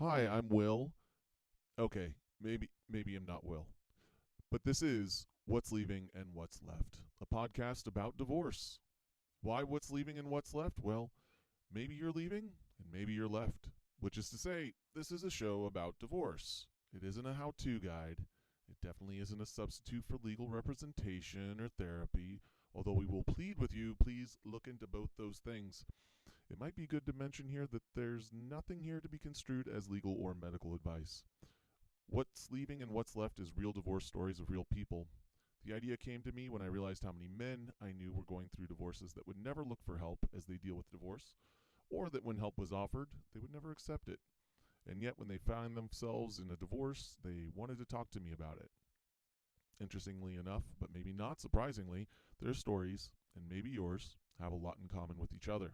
Hi, I'm Will. Okay, maybe I'm not Will. But this is What's Leaving and What's Left, a podcast about divorce. Why what's leaving and what's left? Well, maybe you're leaving and maybe you're left. Which is to say, this is a show about divorce. It isn't a how-to guide. It definitely isn't a substitute for legal representation or therapy, although we will plead with you, please look into both those things. It might be good to mention here that there's nothing here to be construed as legal or medical advice. What's leaving and what's left is real divorce stories of real people. The idea came to me when I realized how many men I knew were going through divorces that would never look for help as they deal with divorce, or that when help was offered, they would never accept it. And yet, when they found themselves in a divorce, they wanted to talk to me about it. Interestingly enough, but maybe not surprisingly, their stories, and maybe yours, have a lot in common with each other.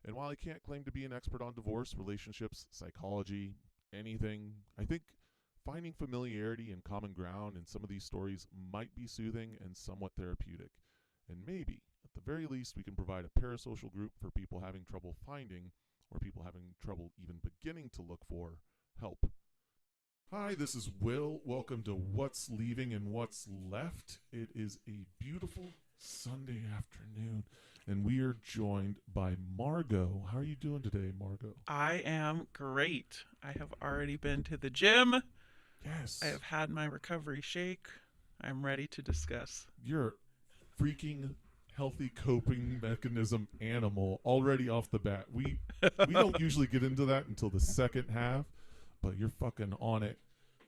And while I can't claim to be an expert on divorce, relationships, psychology, anything, I think finding familiarity and common ground in some of these stories might be soothing and somewhat therapeutic. And maybe, at the very least, we can provide a parasocial group for people having trouble finding, or people having trouble even beginning to look for, help. Hi, this is Will. Welcome to What's Leaving and What's Left. It is a beautiful Sunday afternoon, and we are joined by Margot. How are you doing today, Margot? I am great. I have already been to the gym. I Yes, have had my recovery shake. I'm ready to discuss. you're a freaking healthy coping mechanism animal already off the bat. We don't usually get into that until the second half, but you're fucking on it.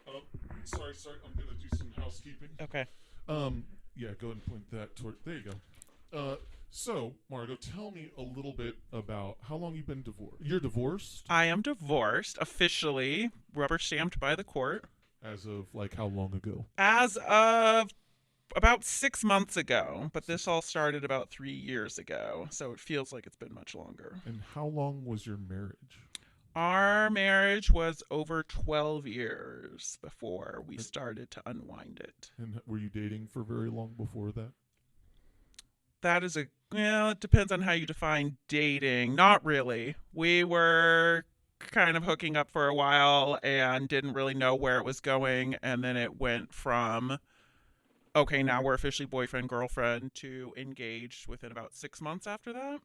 Oh, sorry. I'm gonna do some housekeeping. Okay. Um, yeah, go ahead and point that toward. There you go. So Margot, tell me a little bit about how long you've been divorced. You're divorced I am divorced officially, rubber stamped by the court, as of like how long ago? as of about 6 months ago. But this Six. all started about 3 years ago, so it feels like it's been much longer. And how long was your marriage? Our marriage was over 12 years before we And, started to unwind it. and were you dating for very long before that? That is a well, it depends on how you define dating. Not really. We were kind of hooking up for a while and didn't really know where it was going, and then it went from okay, now we're officially boyfriend girlfriend to engaged within about 6 months after that.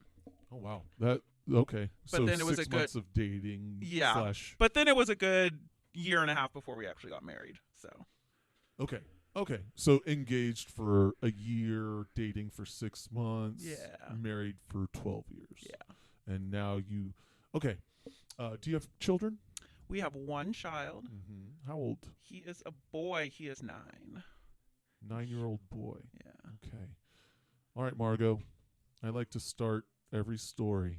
Oh wow, that okay. But So then it was a six good months of dating yeah. slash. But then it was a good year and a half before we actually got married. So Okay, okay. So engaged for a year, dating for 6 months, yeah, married for 12 years, yeah. and now you. Okay. Do you have children? We have one child. How old? He is a boy. He is 9. 9-year-old boy. Yeah. Okay. All right, Margot. I like to start every story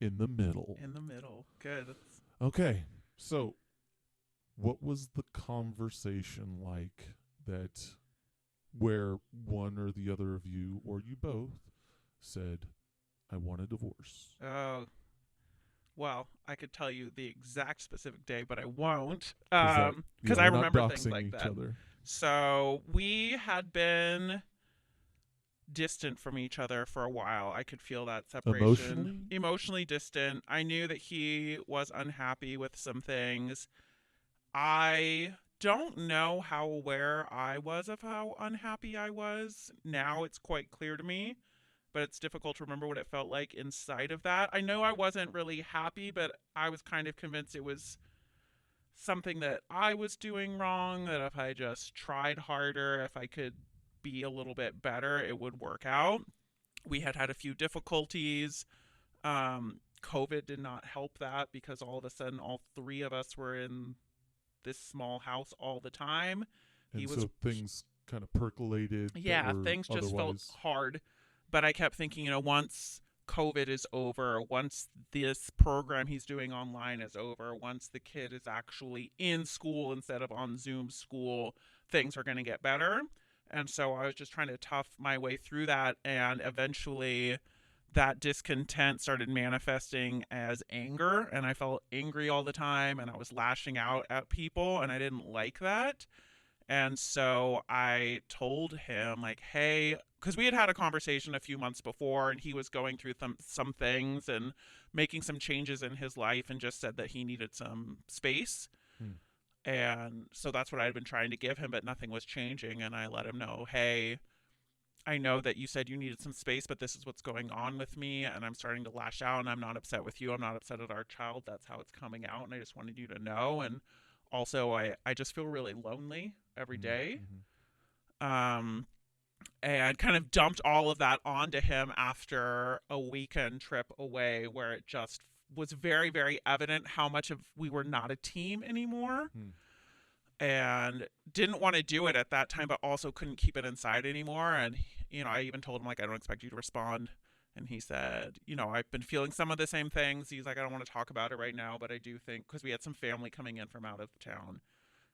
in the middle. In the middle. Good. Okay. So, what was the conversation like that where one or the other of you or you both said, I want a divorce? Oh, well, I could tell you the exact specific day, but I won't, Because that, yeah, because I we're not remember things doxing like each that. other. So we had been distant from each other for a while. I could feel that separation. Emotionally? Emotionally distant. I knew that he was unhappy with some things. I don't know how aware I was of how unhappy I was. Now it's quite clear to me, but it's difficult to remember what it felt like inside of that. I know I wasn't really happy, but I was kind of convinced it was something that I was doing wrong, that if I just tried harder, if I could be a little bit better, it would work out. We had had a few difficulties. COVID did not help that because all of a sudden all three of us were in this small house all the time. He And was so things kind of percolated that yeah, were things just felt otherwise. hard. But I kept thinking, once COVID is over, once this program he's doing online is over, once the kid is actually in school instead of on Zoom school, things are going to get better. And so I was just trying to tough my way through that. And eventually, that discontent started manifesting as anger. And I felt angry all the time. And I was lashing out at people. And I didn't like that. And so I told him, like, hey, because we had a conversation a few months before, and he was going through some things and making some changes in his life, and just said that he needed some space. Hmm. And so that's what I'd been trying to give him, but nothing was changing. And I let him know, hey, I know that you said you needed some space, but this is what's going on with me, and I'm starting to lash out, and I'm not upset with you. I'm not upset at our child. That's how it's coming out, and I just wanted you to know. And also, I just feel really lonely every day. Mm-hmm. Um, and kind of dumped all of that onto him after a weekend trip away where it just was very, very evident how much of we were not a team anymore. Hmm. And didn't want to do it at that time, but also couldn't keep it inside anymore. And, I even told him, like, I don't expect you to respond. And he said, I've been feeling some of the same things. He's like, I don't want to talk about it right now, but I do think, because we had some family coming in from out of town.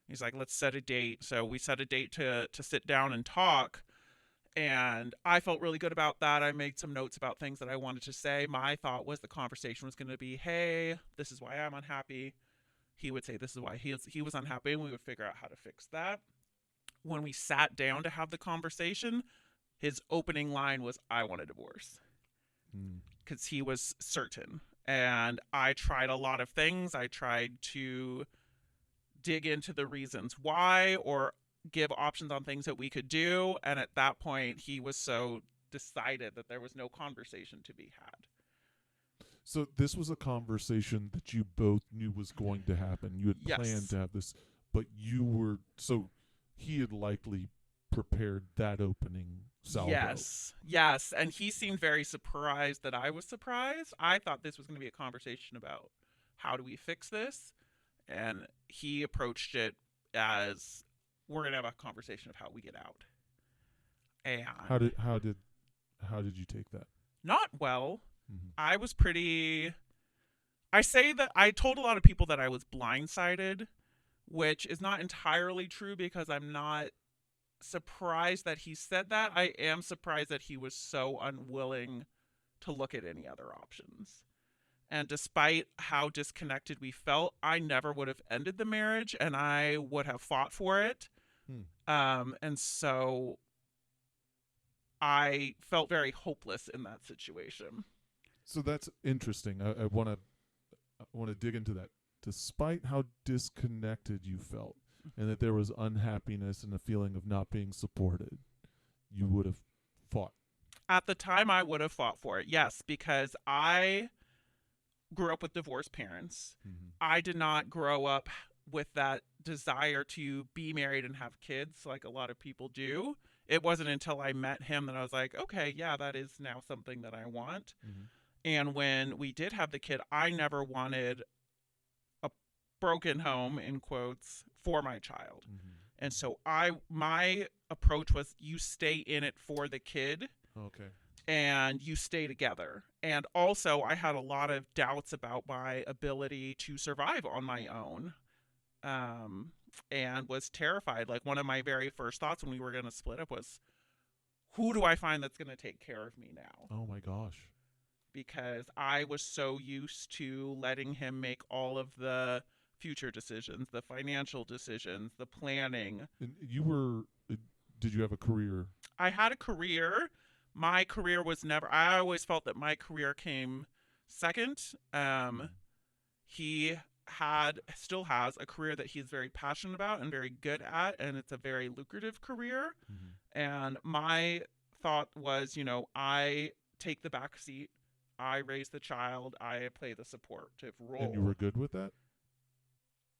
He's like, let's set a date. So we set a date to sit down and talk. And I felt really good about that. I made some notes about things that I wanted to say. My thought was the conversation was going to be, hey, this is why I'm unhappy. He would say this is why he was unhappy, and we would figure out how to fix that. When we sat down to have the conversation, his opening line was, I want a divorce. Because he was certain. And I tried a lot of things. I tried to dig into the reasons why, or give options on things that we could do. And at that point, he was so decided that there was no conversation to be had. So this was a conversation that you both knew was going to happen. You had planned to have this, but so he had likely prepared that opening salvo. Yes. And he seemed very surprised that I was surprised. I thought this was going to be a conversation about how do we fix this? And he approached it as, we're going to have a conversation of how we get out. And how did you take that? Not well. Mm-hmm. I was I say that I told a lot of people that I was blindsided, which is not entirely true, because I'm not surprised that he said that. I am surprised that he was so unwilling to look at any other options. And despite how disconnected we felt, I never would have ended the marriage, and I would have fought for it. And so I felt very hopeless in that situation. So that's interesting. I want to dig into that. Despite how disconnected you felt, and that there was unhappiness and a feeling of not being supported, you would have fought. At the time, I would have fought for it, yes, because I grew up with divorced parents. Mm-hmm. I did not grow up with that desire to be married and have kids like a lot of people do. It wasn't until I met him that I was like, okay, yeah, that is now something that I want. Mm-hmm. And when we did have the kid, I never wanted a broken home, in quotes, for my child. Mm-hmm. And so my approach was, you stay in it for the kid. Okay. And you stay together. And also, I had a lot of doubts about my ability to survive on my own. And was terrified. Like, one of my very first thoughts when we were going to split up was, who do I find that's going to take care of me now? Oh my gosh. Because I was so used to letting him make all of the future decisions, the financial decisions, the planning. And did you have a career? I had a career. My career was never, I always felt that my career came second. He still has a career that he's very passionate about and very good at, and it's a very lucrative career. Mm-hmm. And my thought was, I take the back seat. I raise the child. I play the supportive role. And you were good with that?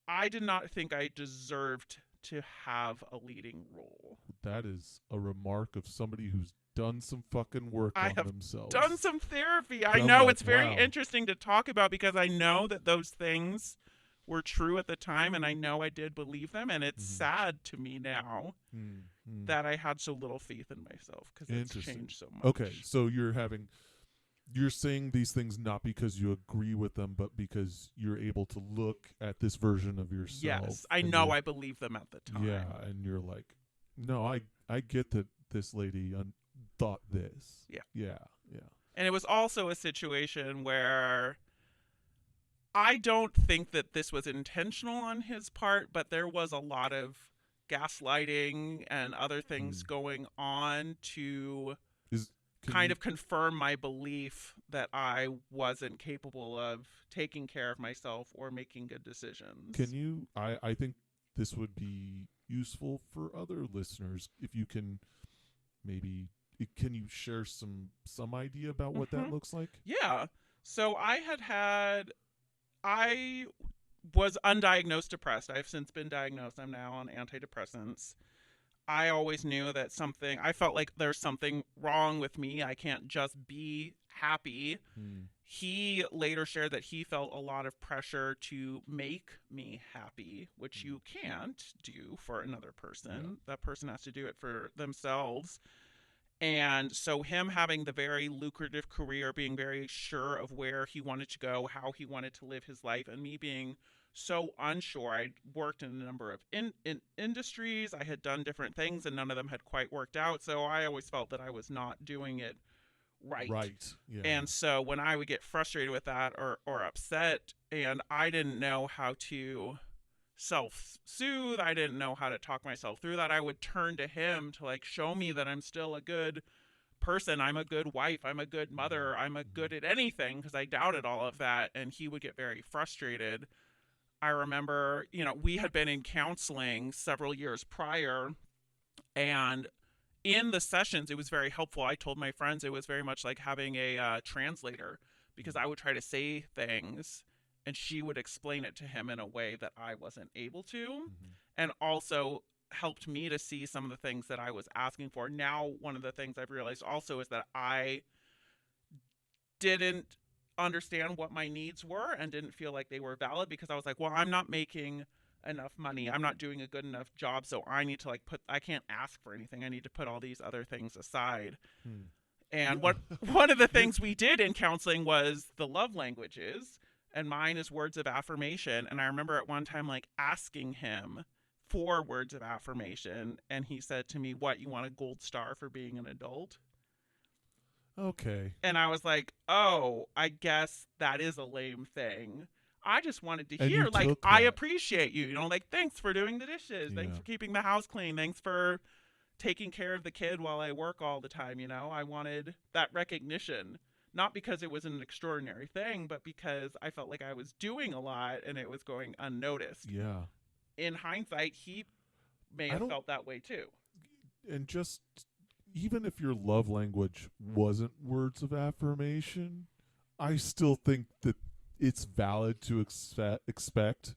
I did not think I deserved to have a leading role. That is a remark of somebody who's done some fucking work on themselves. Done some therapy. I know it's very interesting to talk about, because I know that those things were true at the time, and I know I did believe them, and it's sad to me now that I had so little faith in myself, because it's changed so much. Okay, so you're saying these things not because you agree with them, but because you're able to look at this version of yourself. Yes, I know I believed them at the time. Yeah, and you're like, no, I get that this lady thought this. Yeah. And it was also a situation where I don't think that this was intentional on his part, but there was a lot of gaslighting and other things going on to kind of confirm my belief that I wasn't capable of taking care of myself or making good decisions. Can you? I think this would be useful for other listeners if you can maybe. Can you share some idea about what that Hmm. looks like? Yeah. So I was undiagnosed depressed. I've since been diagnosed. I'm now on antidepressants. I always knew that I felt like there's something wrong with me. I can't just be happy. Hmm. He later shared that he felt a lot of pressure to make me happy, which Hmm. you can't do for another Yeah. person. That person has to do it for themselves. And so, him having the very lucrative career, being very sure of where he wanted to go, how he wanted to live his life, and me being so unsure. I worked in a number of industries, I had done different things, and none of them had quite worked out. So, I always felt that I was not doing it right. Right. Yeah. And so, when I would get frustrated with that or upset, and I didn't know how to self soothe. I didn't know how to talk myself through that. I would turn to him to like show me that I'm still a good person. I'm a good wife. I'm a good mother. I'm a Mm-hmm. good at anything because I doubted all of that. And he would get very frustrated. I remember, we had been in counseling several years prior. And in the sessions, it was very helpful. I told my friends it was very much like having a translator because I would try to say things and she would explain it to him in a way that I wasn't able to. Mm-hmm. And also helped me to see some of the things that I was asking for. Now, one of the things I've realized also is that I didn't understand what my needs were and didn't feel like they were valid because I was like, well, I'm not making enough money. I'm not doing a good enough job, so I need to I can't ask for anything. I need to put all these other things aside. Hmm. And Yeah. what one of the You're. things we did in counseling was the love languages, and mine is words of affirmation. And I remember at one time like asking him for words of affirmation, and he said to me, "What, you want a gold star for being an adult?" Okay. And I was like, "Oh, I guess that is a lame thing." I just wanted to And you hear, like, took I that. appreciate you. Like, thanks for doing the dishes. Thanks Yeah. for keeping the house clean. Thanks for taking care of the kid while I work all the time. I wanted that recognition, not because it was an extraordinary thing, but because I felt like I was doing a lot and it was going unnoticed. Yeah. In hindsight, he may I have don't. felt that way too. And just even if your love language wasn't words of affirmation, I still think that it's valid to expect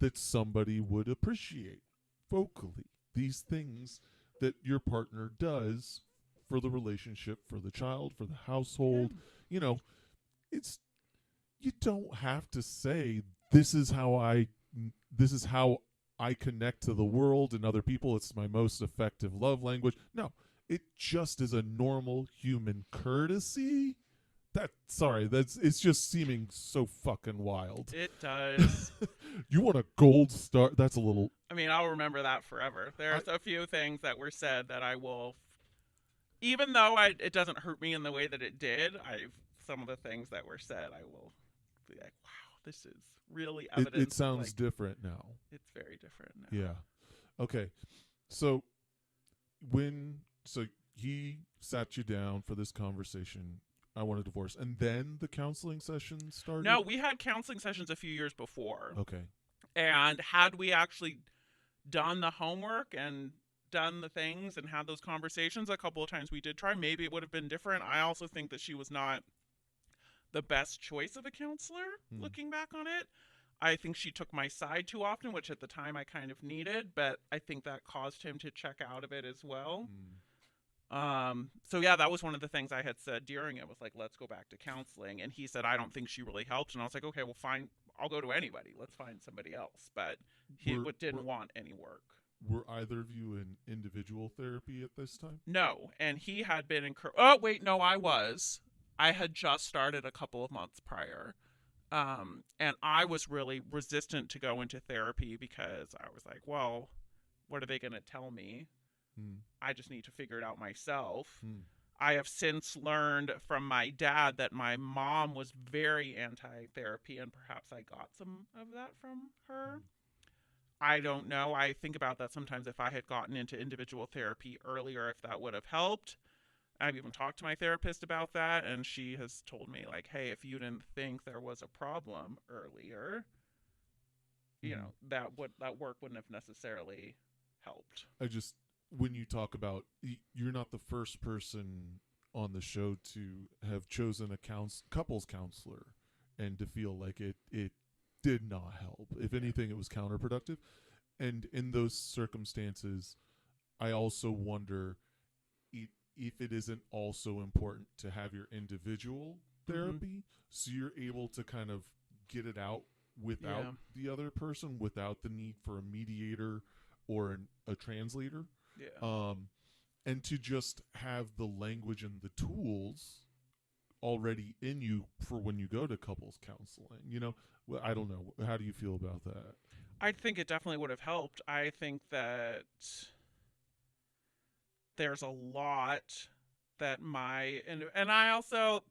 that somebody would appreciate vocally these things that your partner does for the relationship, for the child, for the Yeah. household. You know, it's you don't have to say this is how I connect to the world and other people. It's my most effective love language. No, it just is a normal human courtesy. It's just seeming so fucking wild. It does. You want a gold star? That's a little. I mean, I'll remember that forever. I There's a few things that were said that I will, even though it doesn't hurt me in the way that it did. Some of the things that were said, I will be like, wow, this is really it evidence of sounds like different now. it's very different now. Yeah. Okay. So when so he sat you down for this conversation. I want a divorce, and then the counseling session No, started. we had counseling sessions a few years before, Okay. and had we actually done the homework and done the things and had those conversations a couple of times, we did try. Maybe it would have been different. I also think that she was not the best choice of a counselor. Hmm. Looking back on it, I think she took my side too often, which at the time I kind of needed, but I think that caused him to check out of it as well. Hmm. So yeah, that was one of the things I had said during it was like, let's go back to counseling. And he said, I don't think she really helped. And I was like, okay, well, fine. I'll go to anybody. Let's find somebody else. But he Were, didn't were want any work. were either of you in individual therapy at this time? No. And he had been oh, wait, no, I was. I had just started a couple of months prior. And I was really resistant to go into therapy because I was like, well, what are they going to tell me? Hmm. I just need to figure it out myself. Hmm. I have since learned from my dad that my mom was very anti therapy, and perhaps I got some of that from her. Hmm. I don't know. I think about that sometimes if I had gotten into individual therapy earlier, if that would have helped. I've even talked to my therapist about that, and she has told me, like, hey, if you didn't think there was a problem earlier, Hmm. that work wouldn't have necessarily helped. I just, when you talk about, you're not the first person on the show to have chosen a couples counselor and to feel like it did not help. If Yeah. anything, it was counterproductive. And in those circumstances, I also wonder if it isn't also important to have your individual Mm-hmm. therapy so you're able to kind of get it out without Yeah. the other person, without the need for a mediator or a translator, Yeah. um, and to just have the language and the tools already in you for when you go to couples counseling. I don't know. How do you feel about that? I think it definitely would have helped. I think that there's a lot that and I also,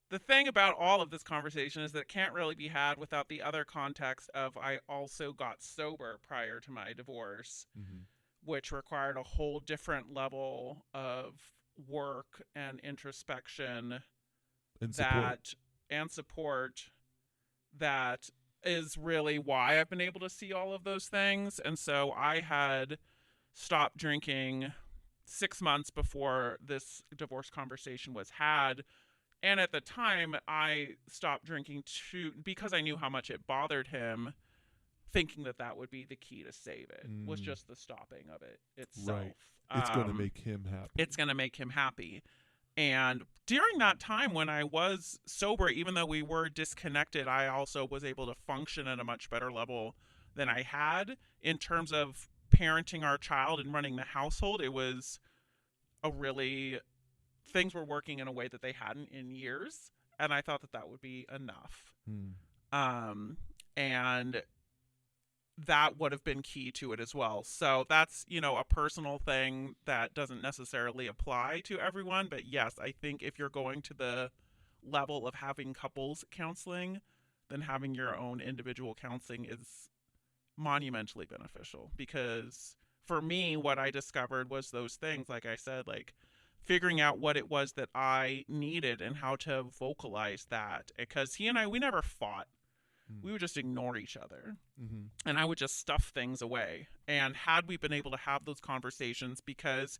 the thing about all of this conversation is that it can't really be had without the other context of I also got sober prior to my divorce, Mm-hmm. which required a whole different level of work and introspection And support. that and support that is really why I've been able to see all of those things. And so I had stopped drinking 6 months before this divorce conversation was had. And at the time, I stopped drinking too because I knew how much it bothered him, thinking that that would be the key to save it, was Mm, just the stopping of it itself. right. It's going to make him It's happy. going to make him happy. And during that time when I was sober, even though we were disconnected, I also was able to function at a much better level than I had in terms of parenting our child and running the household. It was a really, things were working in a way that they hadn't in years. And I thought that that would be enough. Mm, Um, and that would have been key to it as well. So that's, a personal thing that doesn't necessarily apply to everyone. But yes, I think if you're going to the level of having couples counseling, then having your own individual counseling is monumentally beneficial. Because for me, what I discovered was those things, like I said, like figuring out what it was that I needed and how to vocalize that. Because he and I, we never fought, mm, we would just ignore each other, mm-hmm. and I would just stuff things away. And had we been able to have those conversations, because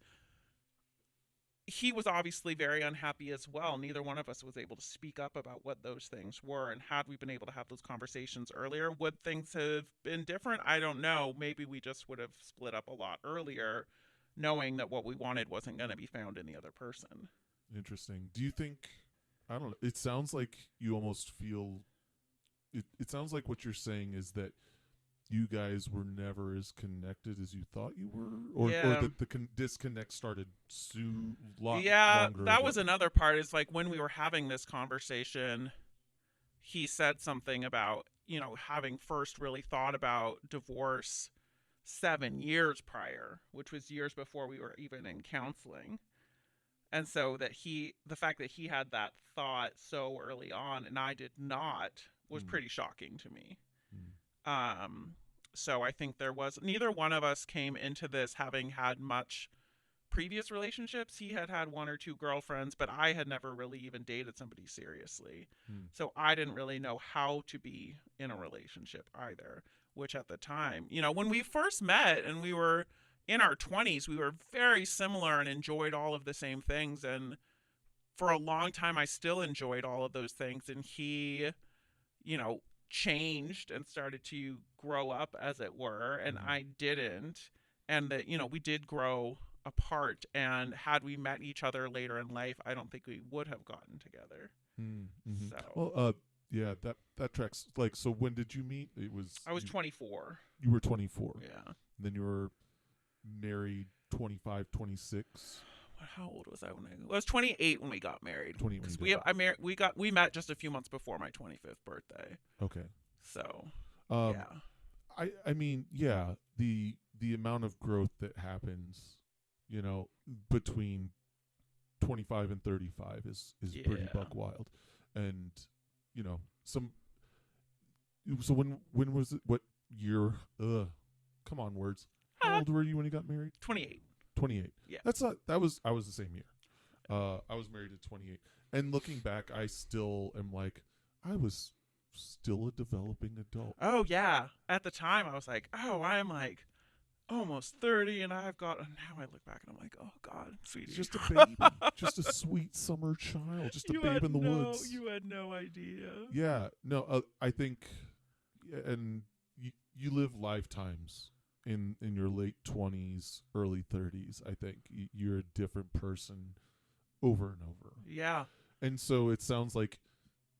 he was obviously very unhappy as well, neither one of us was able to speak up about what those things were. And had we been able to have those conversations earlier, would things have been different? I don't know. Maybe we just would have split up a lot earlier, knowing that what we wanted wasn't going to be found in the other person. Interesting. Do you think? I don't know. It sounds like you almost feel. It sounds like what you're saying is that you guys were never as connected as you thought you were, or Yeah. that the disconnect started soon, lot Yeah, longer that ago. was another part, is like when we were having this conversation, he said something about, having first really thought about divorce 7 years prior, which was years before we were even in counseling. And so the fact that he had that thought so early on and I did not, was Mm, pretty shocking to me. mm, Um, so I think neither one of us came into this having had much previous relationships. He had had one or two girlfriends, but I had never really even dated somebody seriously. mm, So I didn't really know how to be in a relationship either, which at the time, when we first met and we were in our 20s, we were very similar and enjoyed all of the same things. And for a long time, I still enjoyed all of those things. And he, you know, changed and started to grow up, as it were, and mm, I didn't. And that, we did grow apart. And had we met each other later in life, I don't think we would have gotten together. mm, mm-hmm. So Well, yeah, that tracks. Like, so when did you meet? It was I was 24. you were 24. Yeah. Then you were married 25, 26, How old was I when I was 28 when we got married? 20 when you Because got married. we met just a few months before my 25th birthday. Okay. So Um, yeah, I mean, yeah, the amount of growth that happens, between 25 and 35 is pretty yeah. buck wild. And some so when was it, what year, come on, words, how Ah, old were you when you got married? 28. 28. Yeah. That's not. That was. I was the same year. I was married at 28. And looking back, I still am like, I was still a developing adult. Oh yeah. At the time, I was like, oh, I'm like almost 30, and I've got. And now I look back and I'm like, oh God, sweetie. Just a baby, just a sweet summer child, just a babe in the woods. You had no idea. Yeah, no, I think, and you live lifetimes in your late 20s, early 30s. I think you're a different person over and over. Yeah. And so it sounds like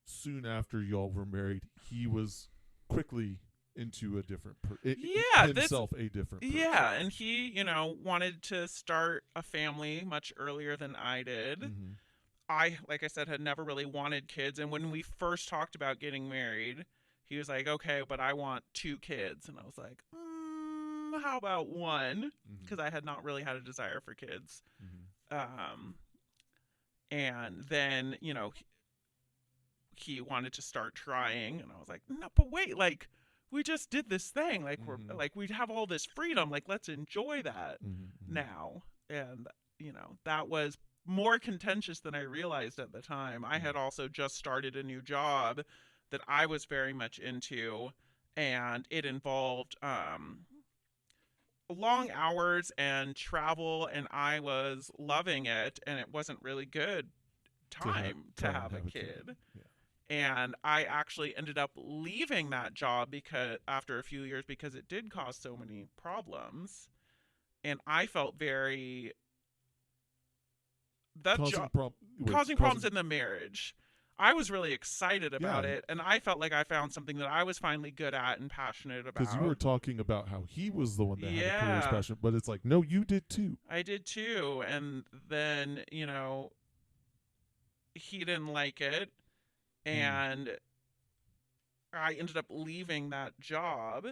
soon after y'all were married, he was quickly into a different Yeah. himself a different person. Yeah, and he, wanted to start a family much earlier than I did. Mm-hmm. I, like I said, had never really wanted kids, and when we first talked about getting married, he was like, "Okay, but I want 2 kids," and I was like, "How about one?" Because I had not really had a desire for kids. Um, and then he wanted to start trying, and I was like, "No, but wait, like." We just did this thing, like we're like we have all this freedom, like let's enjoy that now. And that was more contentious than I realized at the time. I had also just started a new job that I was very much into, and it involved long hours and travel, and I was loving it, and it wasn't really good time to have a kid. Yeah. And I actually ended up leaving that job because after a few years, because it did cause so many problems, and I felt very causing problems in the marriage. I was really excited about it, and I felt like I found something that I was finally good at and passionate about. Because you were talking about how he was the one that had a career passion, but it's like, no, you did too. I did too, and then he didn't like it. And I ended up leaving that job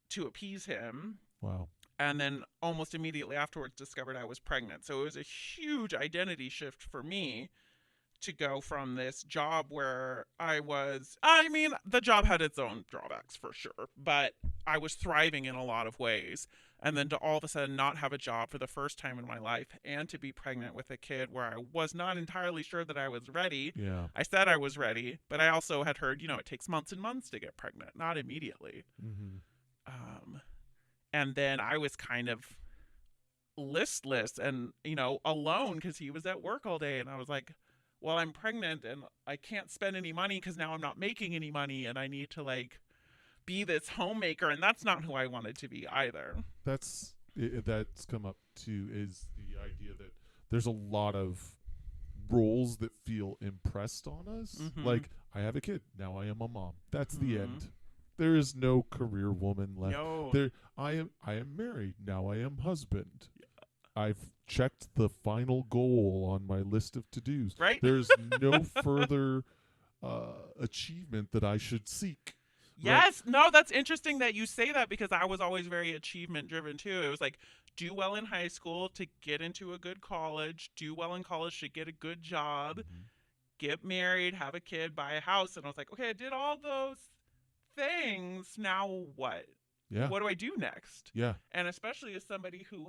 to appease him. Wow. And then almost immediately afterwards discovered I was pregnant. So it was a huge identity shift for me to go from this job where the job had its own drawbacks for sure, but I was thriving in a lot of ways. And then to all of a sudden not have a job for the first time in my life, and to be pregnant with a kid where I was not entirely sure that I was ready. Yeah. I said I was ready, but I also had heard, it takes months and months to get pregnant, not immediately. And then I was kind of listless and, alone because he was at work all day. And I was like, well, I'm pregnant and I can't spend any money because now I'm not making any money, and I need to be this homemaker, and that's not who I wanted to be either. That's come up too, is the idea that there's a lot of roles that feel impressed on us. Like, I have a kid, now I am a mom. That's the end. There is no career woman left. No. There I am married, now I am husband. Yeah. I've checked the final goal on my list of to-dos. Right? There's no further achievement that I should seek. Yes. Right? No, that's interesting that you say that, because I was always very achievement driven too. It was like, do well in high school to get into a good college, do well in college to get a good job, get married, have a kid, buy a house. And I was like, okay, I did all those things. Now what? Yeah. What do I do next? Yeah. And especially as somebody who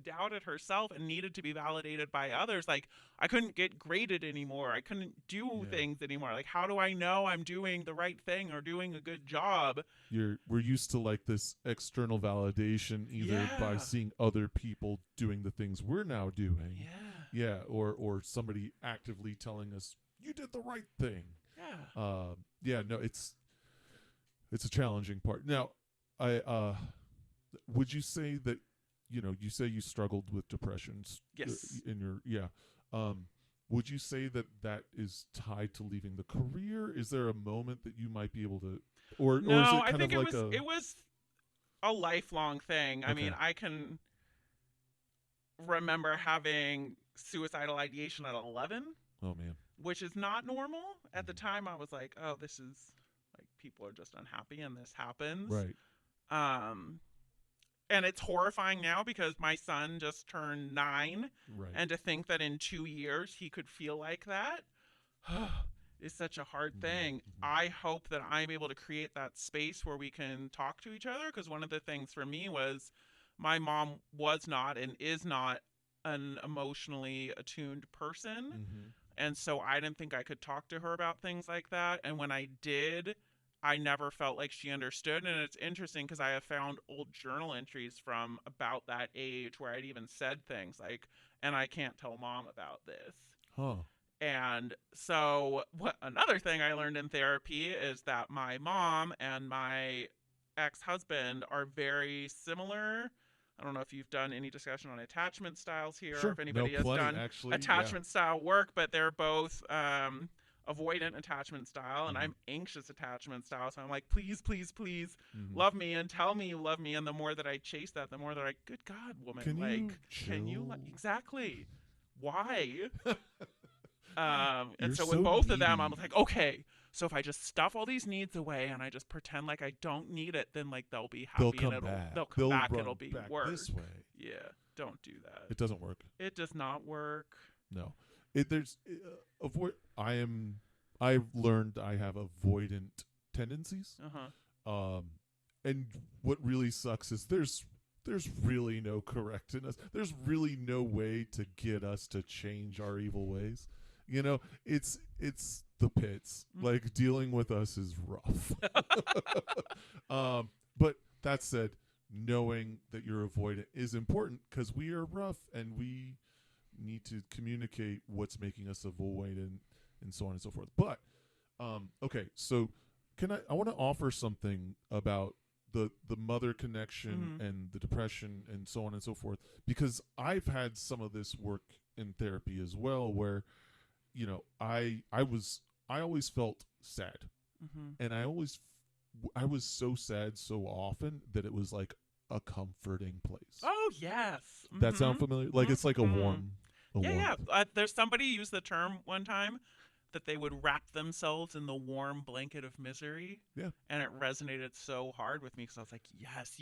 doubted herself and needed to be validated by others, like, I couldn't get graded anymore. I couldn't do things anymore. Like, how do I know I'm doing the right thing or doing a good job? We're used to like this external validation, either by seeing other people doing the things we're now doing. Yeah. Or somebody actively telling us, you did the right thing. No, it's a challenging part. Now, would you say that, you say you struggled with depressions? Yes. Would you say that is tied to leaving the career? Is there a moment that you might be able to, or no? Is it I kind think of it like was it was a lifelong thing. Okay. I mean, I can remember having suicidal ideation at 11. Oh man. Which is not normal. At the time, I was like, oh, this is like, people are just unhappy and this happens. Right. And it's horrifying now because my son just turned 9. Right. And to think that in 2 years he could feel like that is such a hard thing. I hope that I'm able to create that space where we can talk to each other, because one of the things for me was my mom was not and is not an emotionally attuned person. Mm-hmm. And so I didn't think I could talk to her about things like that. And when I did, I never felt like she understood. And it's interesting because I have found old journal entries from about that age where I'd even said things like, and I can't tell mom about this. Huh. And so, what another thing I learned in therapy is that my mom and my ex husband are very similar. I don't know if you've done any discussion on attachment styles here or Sure. if No, anybody has plenty done actually. Yeah. attachment style work, but they're both avoidant attachment style, and Mm-hmm. I'm anxious attachment style. So I'm like, please, please, please Mm-hmm. love me and tell me you love me. And the more that I chase that, the more they're like, good God, woman, Can you like, can you chill? exactly? Why? And You're so with so both of them, I'm needy. like, okay, so if I just stuff all these needs away and I just pretend like I don't need it, then like they'll be They'll happy and come back. they'll come They'll back. It'll run be back work. this way. Yeah, don't do that. It doesn't work. It does not work. No. There's avoid. I've learned I have avoidant tendencies. Uh huh. Um, and what really sucks is there's really no correcting us. There's really no way to get us to change our evil ways. You know, it's the pits. Like dealing with us is rough. But that said, knowing that you're avoidant is important because we are rough and we need to communicate what's making us avoidant and so on and so forth. But okay, so I want to offer something about the mother connection Mm-hmm. and the depression and so on and so forth because I've had some of this work in therapy as well where I always felt sad Mm-hmm. and I was so sad so often that it was like a comforting place. Oh yes. That Mm-hmm. sound familiar? Like it's like Mm-hmm. a Yeah, warm. yeah. There's somebody used the term one time that they would wrap themselves in the warm blanket of misery. Yeah. And it resonated so hard with me because I was like, yes,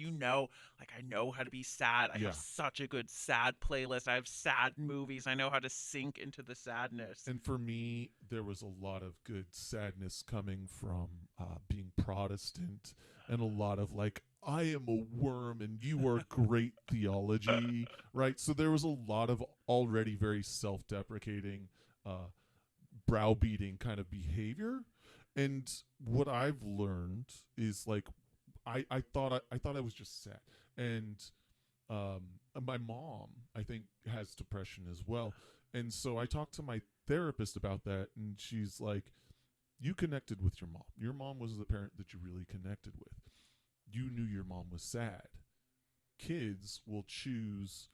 like I know how to be sad. I Yeah. have such a good sad playlist. I have sad movies. I know how to sink into the sadness. And for me, there was a lot of good sadness coming from being Protestant and a lot of like, I am a worm and you are great theology, right? So there was a lot of already very self deprecating, browbeating kind of behavior. And what I've learned is like, I thought I was just sad. And um, my mom, I think, has depression as well. And so I talked to my therapist about that, and she's like, you connected with your mom. Your mom was the parent that you really connected with. You knew your mom was sad. Kids will choose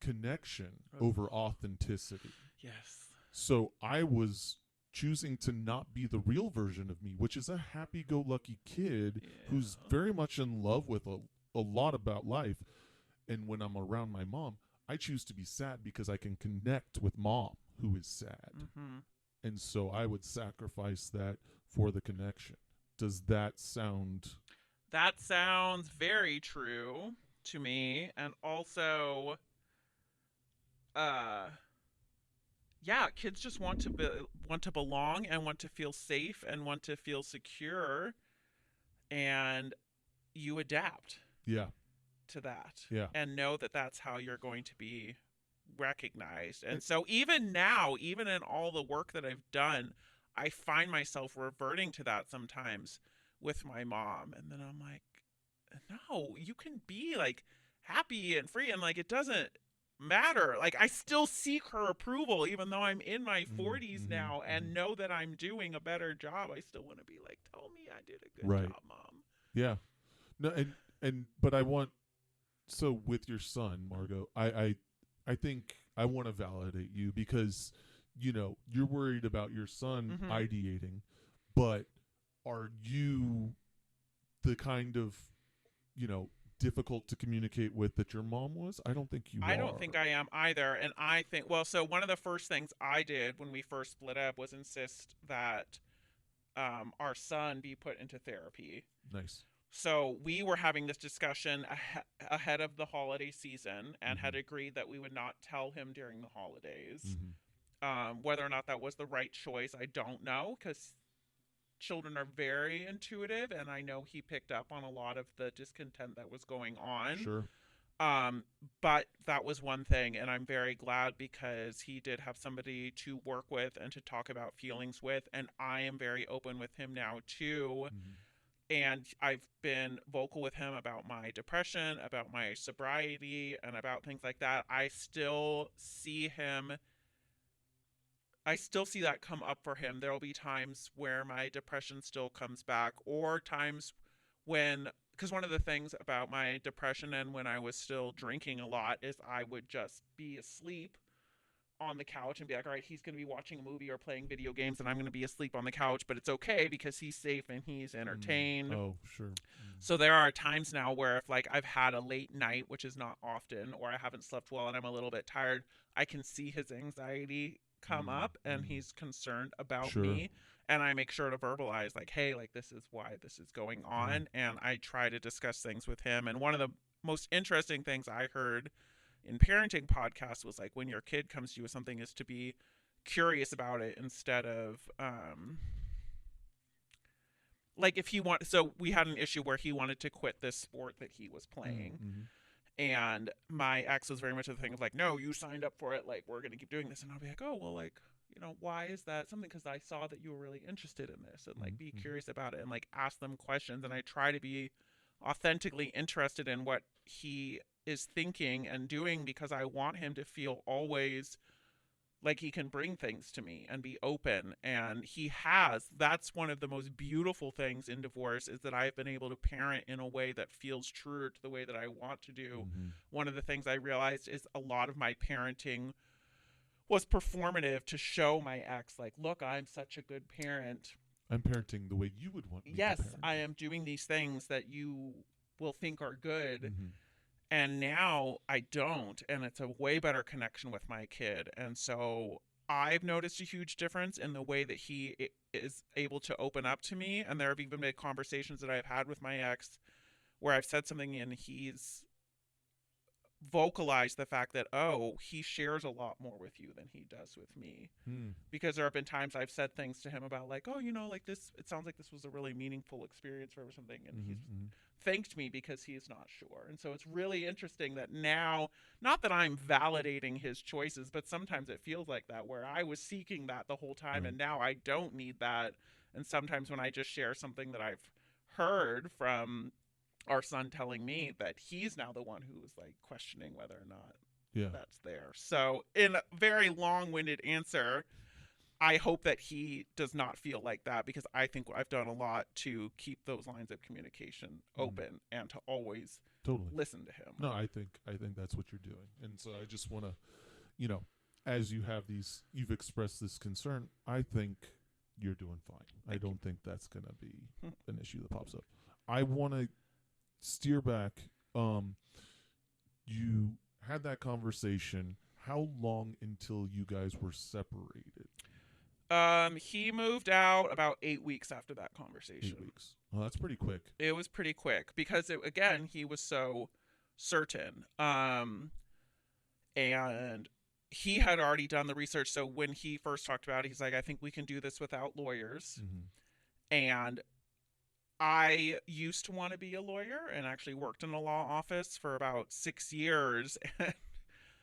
connection over authenticity. Yes. So I was choosing to not be the real version of me, which is a happy go lucky kid who's Yeah. very much in love with a lot about life. And when I'm around my mom, I choose to be sad because I can connect with mom who is sad. Mm-hmm. And so I would sacrifice that for the connection. Does that sound That sounds very true to me. And also, uh, yeah, kids just want to belong and want to feel safe and want to feel secure, and you adapt yeah, to that yeah. and know that that's how you're going to be recognized. And so even now, even in all the work that I've done, I find myself reverting to that sometimes with my mom, and then I'm like, no, you can be like happy and free, and like it doesn't matter. Like I still seek her approval even though I'm in my 40s Mm-hmm, now and know that I'm doing a better job. I still want to be like, tell me I did a good right. job, mom. Yeah. No, and but I want so with your son, Margot, I think I want to validate you because you're worried about your son Mm-hmm. ideating, but are you the kind of you know difficult to communicate with that your mom was? I don't think you I don't are. think I am either. And I think, well, so one of the first things I did when we first split up was insist that our son be put into therapy. Nice. So we were having this discussion ahead of the holiday season and Mm-hmm. had agreed that we would not tell him during the holidays. Mm-hmm. Whether or not that was the right choice, I don't know because children are very intuitive, and I know he picked up on a lot of the discontent that was going on. Sure. Um, but that was one thing, and I'm very glad because he did have somebody to work with and to talk about feelings with, and I am very open with him now too. Mm-hmm. And I've been vocal with him about my depression, about my sobriety, and about things like that. I still see that come up for him. There'll be times where my depression still comes back, or times when, because one of the things about my depression and when I was still drinking a lot is I would just be asleep on the couch and be like, all right, he's going to be watching a movie or playing video games, and I'm going to be asleep on the couch, but it's okay because he's safe and he's Mm. entertained. Oh, sure. Mm. So there are times now where if like I've had a late night, which is not often, or I haven't slept well and I'm a little bit tired, I can see his anxiety come Mm. up and Mm. he's concerned about Sure. me, and I make sure to verbalize like, hey, like this is why this is going Right. on, and I try to discuss things with him. And one of the most interesting things I heard in parenting podcasts was like, when your kid comes to you with something, is to be curious about it instead of like if he want. So we had an issue where he wanted to quit this sport that he was Mm. playing, Mm-hmm. and my ex was very much of the thing of like, no, you signed up for it, like we're gonna keep doing this. And I'll be like, oh well, like, why is that something? Because I saw that you were really interested in this, and like be Mm-hmm. curious about it and like ask them questions. And I try to be authentically interested in what he is thinking and doing, because I want him to feel always like he can bring things to me and be open. And he has. That's one of the most beautiful things in divorce, is that I've been able to parent in a way that feels truer to the way that I want to do. Mm-hmm. One of the things I realized is a lot of my parenting was performative to show my ex, like, look, I'm such a good parent. I'm parenting the way you would want me to Yes, parent I you. am doing these things that you will think are good. Mm-hmm. And now I don't, and it's a way better connection with my kid. And so I've noticed a huge difference in the way that he is able to open up to me. And there have even been conversations that I've had with my ex where I've said something and he's vocalized the fact that, oh, he shares a lot more with you than he does with me. Mm. Because there have been times I've said things to him about like, oh, like this, it sounds like this was a really meaningful experience or something, and Mm-hmm. he's Mm-hmm. thanked me because he's not sure. And so it's really interesting that now, not that I'm validating his choices, but sometimes it feels like that, where I was seeking that the whole time Right. and now I don't need that. And sometimes when I just share something that I've heard from our son telling me, that he's now the one who is like questioning whether or not Yeah. that's there. So, in a very long winded answer, I hope that he does not feel like that, because I think I've done a lot to keep those lines of communication Mm. open and to always Totally. listen to him. No, I think that's what you're doing, and so I just want to, you know, as you've expressed this concern. I think you're doing fine. I Thank don't think that's gonna be you. an issue that pops up. I want to steer back. You had that conversation. How long until you guys were separated? He moved out about 8 weeks after that 8 conversation. weeks. Oh, that's pretty quick. It was pretty quick because again, he was so certain. And he had already done the research. So when he first talked about it, he's like, I think we can do this without lawyers. Mm-hmm. And I used to want to be a lawyer and actually worked in a law office for about 6 years, and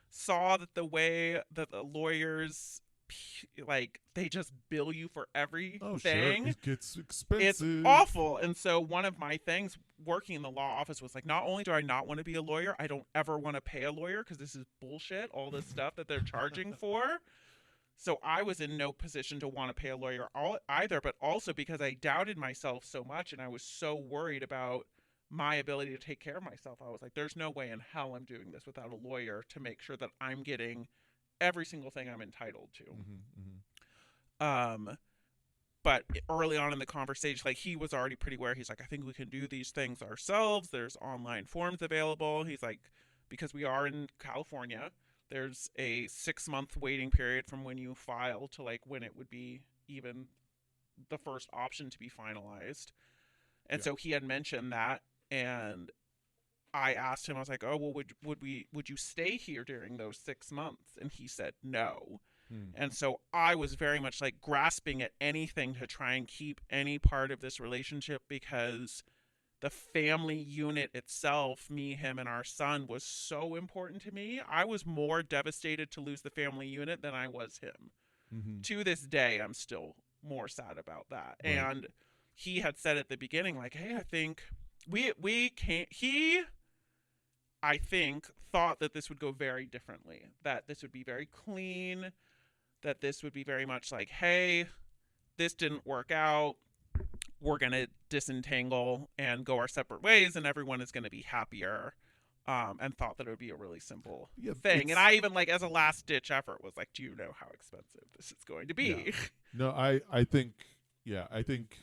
saw that the way that the lawyers, like, they just bill you for Oh, sure. everything, It gets it's expensive. awful. And so one of my things working in the law office was like, not only do I not want to be a lawyer, I don't ever want to pay a lawyer because this is bullshit, all this stuff that they're charging for. So I was in no position to want to pay a lawyer either, but also because I doubted myself so much and I was so worried about my ability to take care of myself. I was like, there's no way in hell I'm doing this without a lawyer to make sure that I'm getting every single thing I'm entitled Mm-hmm. Mm-hmm. to. But early on in the conversation, like, he was already pretty aware. He's like, I think we can do these things ourselves. There's online forms available. He's like, because we are in California, there's a 6 month waiting period from when you file to like when it would be even the first option to be finalized. And Yeah. so he had mentioned that, and I asked him, I was like, oh well, would you stay here during those 6 months? And he said no. Hmm. And so I was very much like grasping at anything to try and keep any part of this relationship, because the family unit itself, me, him, and our son, was so important to me. I was more devastated to lose the family unit than I was him. Mm-hmm. To this day, I'm still more sad about that. Right. And he had said at the beginning, like, hey, I think we can't, I think, thought that this would go very differently, that this would be very clean, that this would be very much like, hey, this didn't work out. We're going to disentangle and go our separate ways, and everyone is going to be happier. And thought that it would be a really simple thing. And I even, like, as a last ditch effort, was like, do you know how expensive this is going to be? Yeah. No, I think, I think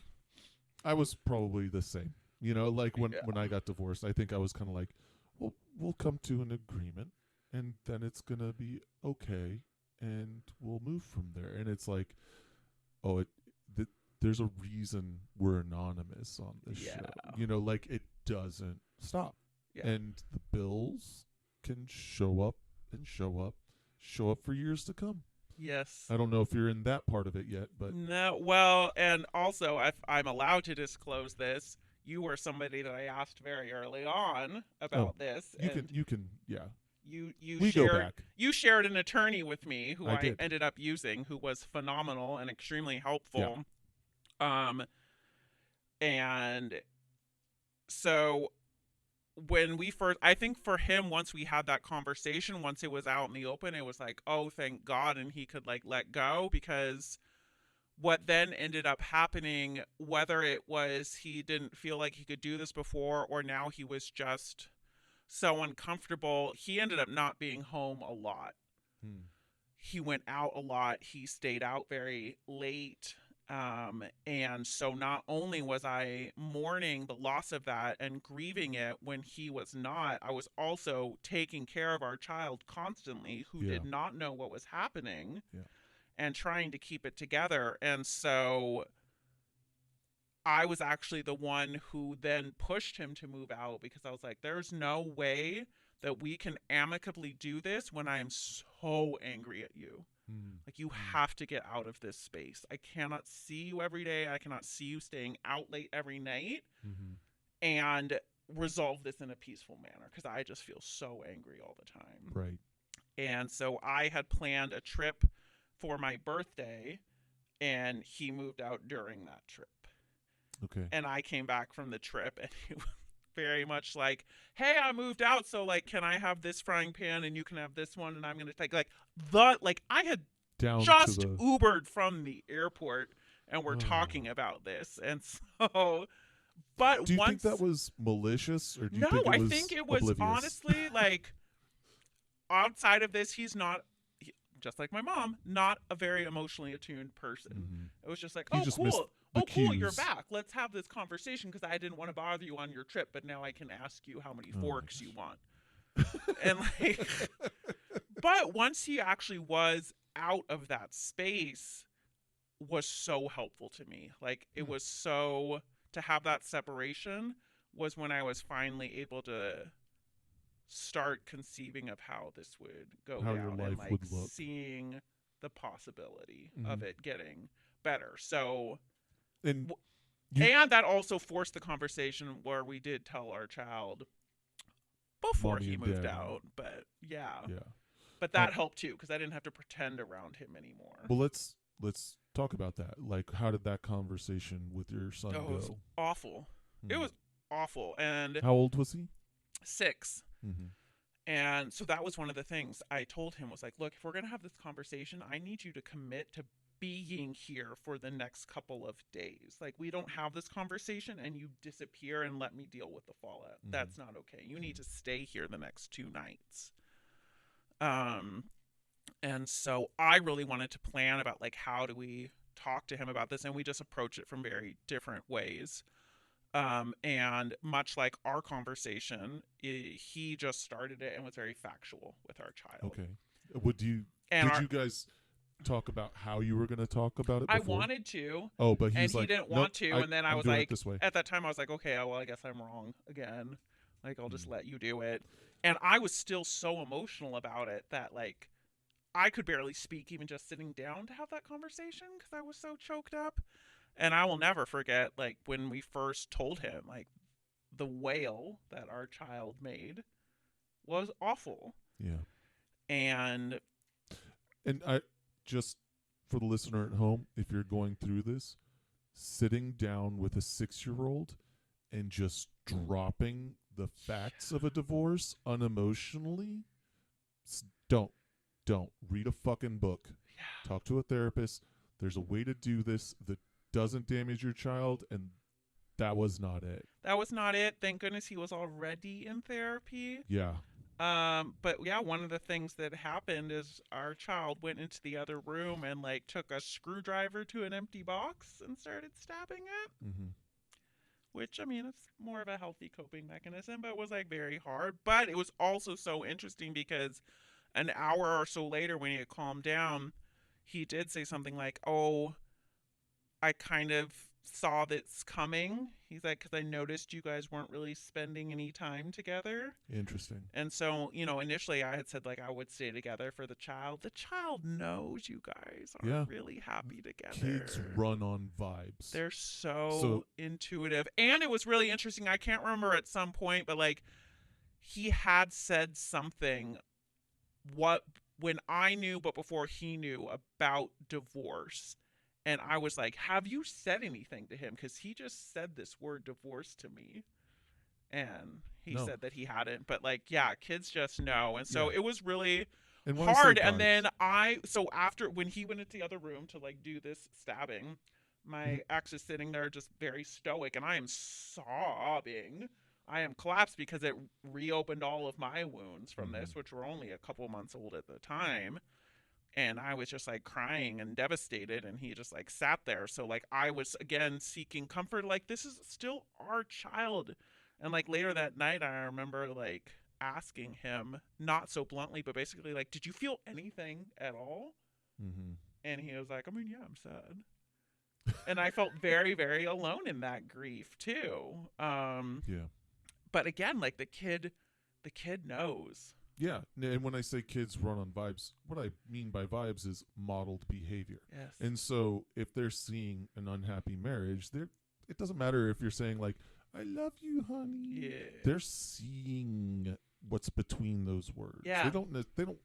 I was probably the same. Like when I got divorced, I think I was kind of like, well, we'll come to an agreement, and then it's gonna be okay, and we'll move from there. And it's like, oh, there's a reason we're anonymous on this show. Like it doesn't stop. Yeah. And the bills can show up for years to come. Yes. I don't know if you're in that part of it yet, but no. Well, and also, if I'm allowed to disclose this, you were somebody that I asked very early on about this. You can, yeah. We go back. You shared an attorney with me who I did. ended up using, who was phenomenal and extremely helpful. Yeah. And so when we first, I think for him, once we had that conversation, once it was out in the open, it was like, oh, thank God, and he could like let go. Because what then ended up happening, whether it was he didn't feel like he could do this before, or now he was just so uncomfortable, he ended up not being home a lot. He went out a lot. He stayed out very late. And so not only was I mourning the loss of that and grieving it when he was not, I was also taking care of our child constantly, who did not know what was happening, and trying to keep it together. And so I was actually the one who then pushed him to move out, because I was like, there's no way that we can amicably do this when I am so angry at you. Like, you have to get out of this space. I cannot see you every day. I cannot see you staying out late every night, and resolve this in a peaceful manner, because I just feel so angry all the time. Right. And so I had planned a trip for my birthday, and he moved out during that trip. Okay. And I came back from the trip, and he was very much like, hey, I moved out, so like, can I have this frying pan and you can have this one, and I'm gonna take I had just Ubered from the airport, and we're talking about this. And so, but do you think that was malicious, or do you think it was I think it was oblivious? Honestly, like, outside of this, he's not, just like my mom, not a very emotionally attuned person. It was just like, oh, cool. Oh, cool, you're back. Let's have this conversation, because I didn't want to bother you on your trip, but now I can ask you how many forks you want. And like, but once he actually was out of that space, was so helpful to me. Like, it was so, to have that separation was when I was finally able to start conceiving of how this would go how down, your life and like would look. Seeing the possibility of it getting better. So, and that also forced the conversation where we did tell our child before he moved out. But but that helped too, because I didn't have to pretend around him anymore. Well, let's talk about that. Like, how did that conversation with your son go? It was awful. It was awful. And how old was he? 6. And so that was one of the things I told him, was like, look, if we're going to have this conversation, I need you to commit to being here for the next couple of days. Like, we don't have this conversation and you disappear and let me deal with the fallout. That's not okay. You need to stay here the next 2 nights. And so I really wanted to plan about, like, how do we talk to him about this, and we just approach it from very different ways. And much like our conversation, he just started it and was very factual with our child. Okay. Did you guys talk about how you were going to talk about it before? I wanted to. Oh, but he didn't want to. And then I was like, this way. At that time, I was like, okay, well, I guess I'm wrong again. Like, I'll just let you do it. And I was still so emotional about it that, like, I could barely speak, even just sitting down to have that conversation, because I was so choked up. And I will never forget, like, when we first told him, like, the wail that our child made was awful. Yeah. And And I just for the listener at home, if you're going through this, sitting down with a 6-year-old and just dropping the facts of a divorce unemotionally, don't read a fucking book. yeah, Talk to a therapist. There's a way to do this that doesn't damage your child, and that was not it. that was not it. Thank goodness he was already in therapy. Yeah. But yeah, one of the things that happened is our child went into the other room and like took a screwdriver to an empty box and started stabbing it. Mm-hmm. Which, I mean, it's more of a healthy coping mechanism, but it was like very hard. But it was also so interesting because an hour or so later, when he had calmed down, he did say something like, "Oh, I kind of saw this coming." He's like, "Because I noticed you guys weren't really spending any time together." Interesting. And so, initially I had said like I would stay together for the child. The child knows you guys are Yeah. really happy together. Kids run on vibes. They're so intuitive. And it was really interesting. I can't remember at some point, but like he had said something what when I knew but before he knew about divorce. And I was like, "Have you said anything to him? Because he just said this word divorce to me." And he No. said that he hadn't. But like, yeah, kids just know. And so Yeah. it was really And when I say hard. And then vibes, so after when he went into the other room to like do this stabbing, my ex is sitting there just very stoic, and I am sobbing. I am collapsed because it reopened all of my wounds from this, which were only a couple months old at the time. And I was just like crying and devastated, and he just like sat there. So like I was again seeking comfort, like this is still our child. And like later that night I remember like asking him, not so bluntly, but basically like, "Did you feel anything at all?" mm-hmm. And he was like, "I mean, yeah, I'm sad." And I felt very, very alone in that grief too. Yeah. But again, like the kid knows. Yeah. And when I say kids run on vibes, what I mean by vibes is modeled behavior. Yes. And so if they're seeing an unhappy marriage, it doesn't matter if you're saying like, "I love you, honey." Yeah. They're seeing what's between those words. Yeah. They don't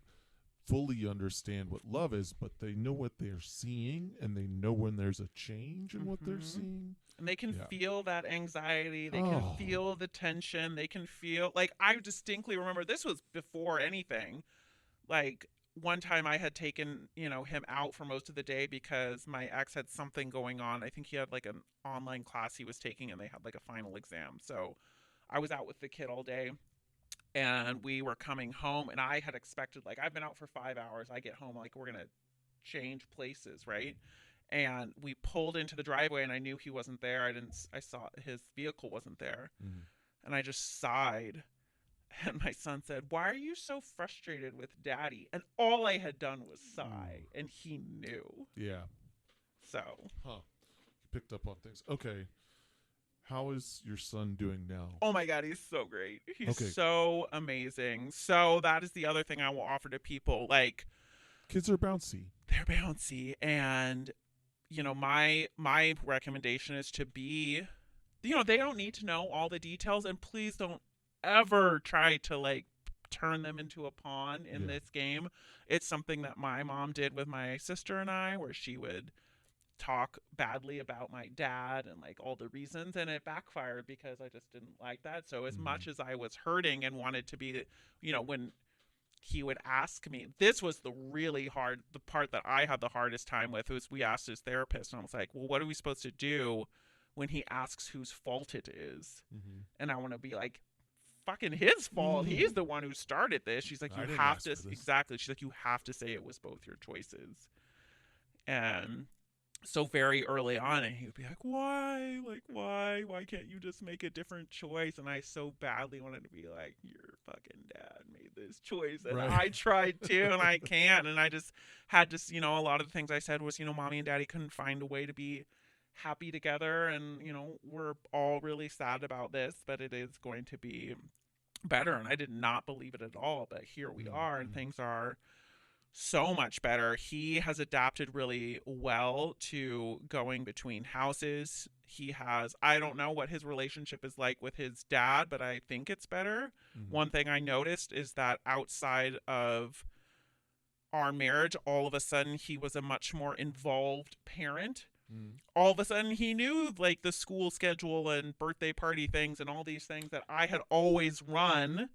fully understand what love is, but they know what they're seeing, and they know when there's a change in what they're seeing. And they can Yeah. feel that anxiety. They can feel the tension. They can feel like I distinctly remember this was before anything. Like one time I had taken, him out for most of the day because my ex had something going on. I think he had like an online class he was taking and they had like a final exam. So I was out with the kid all day and we were coming home and I had expected like I've been out for 5 hours. I get home like we're going to change places, right? And we pulled into the driveway and I knew he wasn't there. I saw his vehicle wasn't there. Mm-hmm. And I just sighed. And my son said, "Why are you so frustrated with daddy?" And all I had done was sigh, and he knew. Yeah. So. Huh. Picked up on things. Okay. How is your son doing now? Oh my God, he's so great. He's Okay. so amazing. So that is the other thing I will offer to people. Like, Kids are bouncy. they're bouncy. And, my recommendation is to be, they don't need to know all the details. And please don't ever try to like turn them into a pawn in this game. It's something that my mom did with my sister and I, where she would talk badly about my dad and like all the reasons, and it backfired because I just didn't like that. So as much as I was hurting and wanted to be, when he would ask me, this was the part that I had the hardest time with, was we asked his therapist and I was like, "Well, what are we supposed to do when he asks whose fault it is?" And I want to be like, fucking his fault. He's the one who started this. She's like, I you didn't have ask to, for this. exactly. She's like, you have to say it was both your choices. And so very early on, and he would be like, "Why? Like, why? Why can't you just make a different choice?" And I so badly wanted to be like, "Your fucking dad made this choice." And Right. I tried to, and I can't. And I just had to, a lot of the things I said was, mommy and daddy couldn't find a way to be happy together. And, we're all really sad about this, but it is going to be better. And I did not believe it at all. But here we are, and things are so much better. He has adapted really well to going between houses. He has, I don't know what his relationship is like with his dad, but I think it's better. Mm-hmm. One thing I noticed is that outside of our marriage, all of a sudden he was a much more involved parent. Mm-hmm. All of a sudden he knew like the school schedule and birthday party things and all these things that I had always run.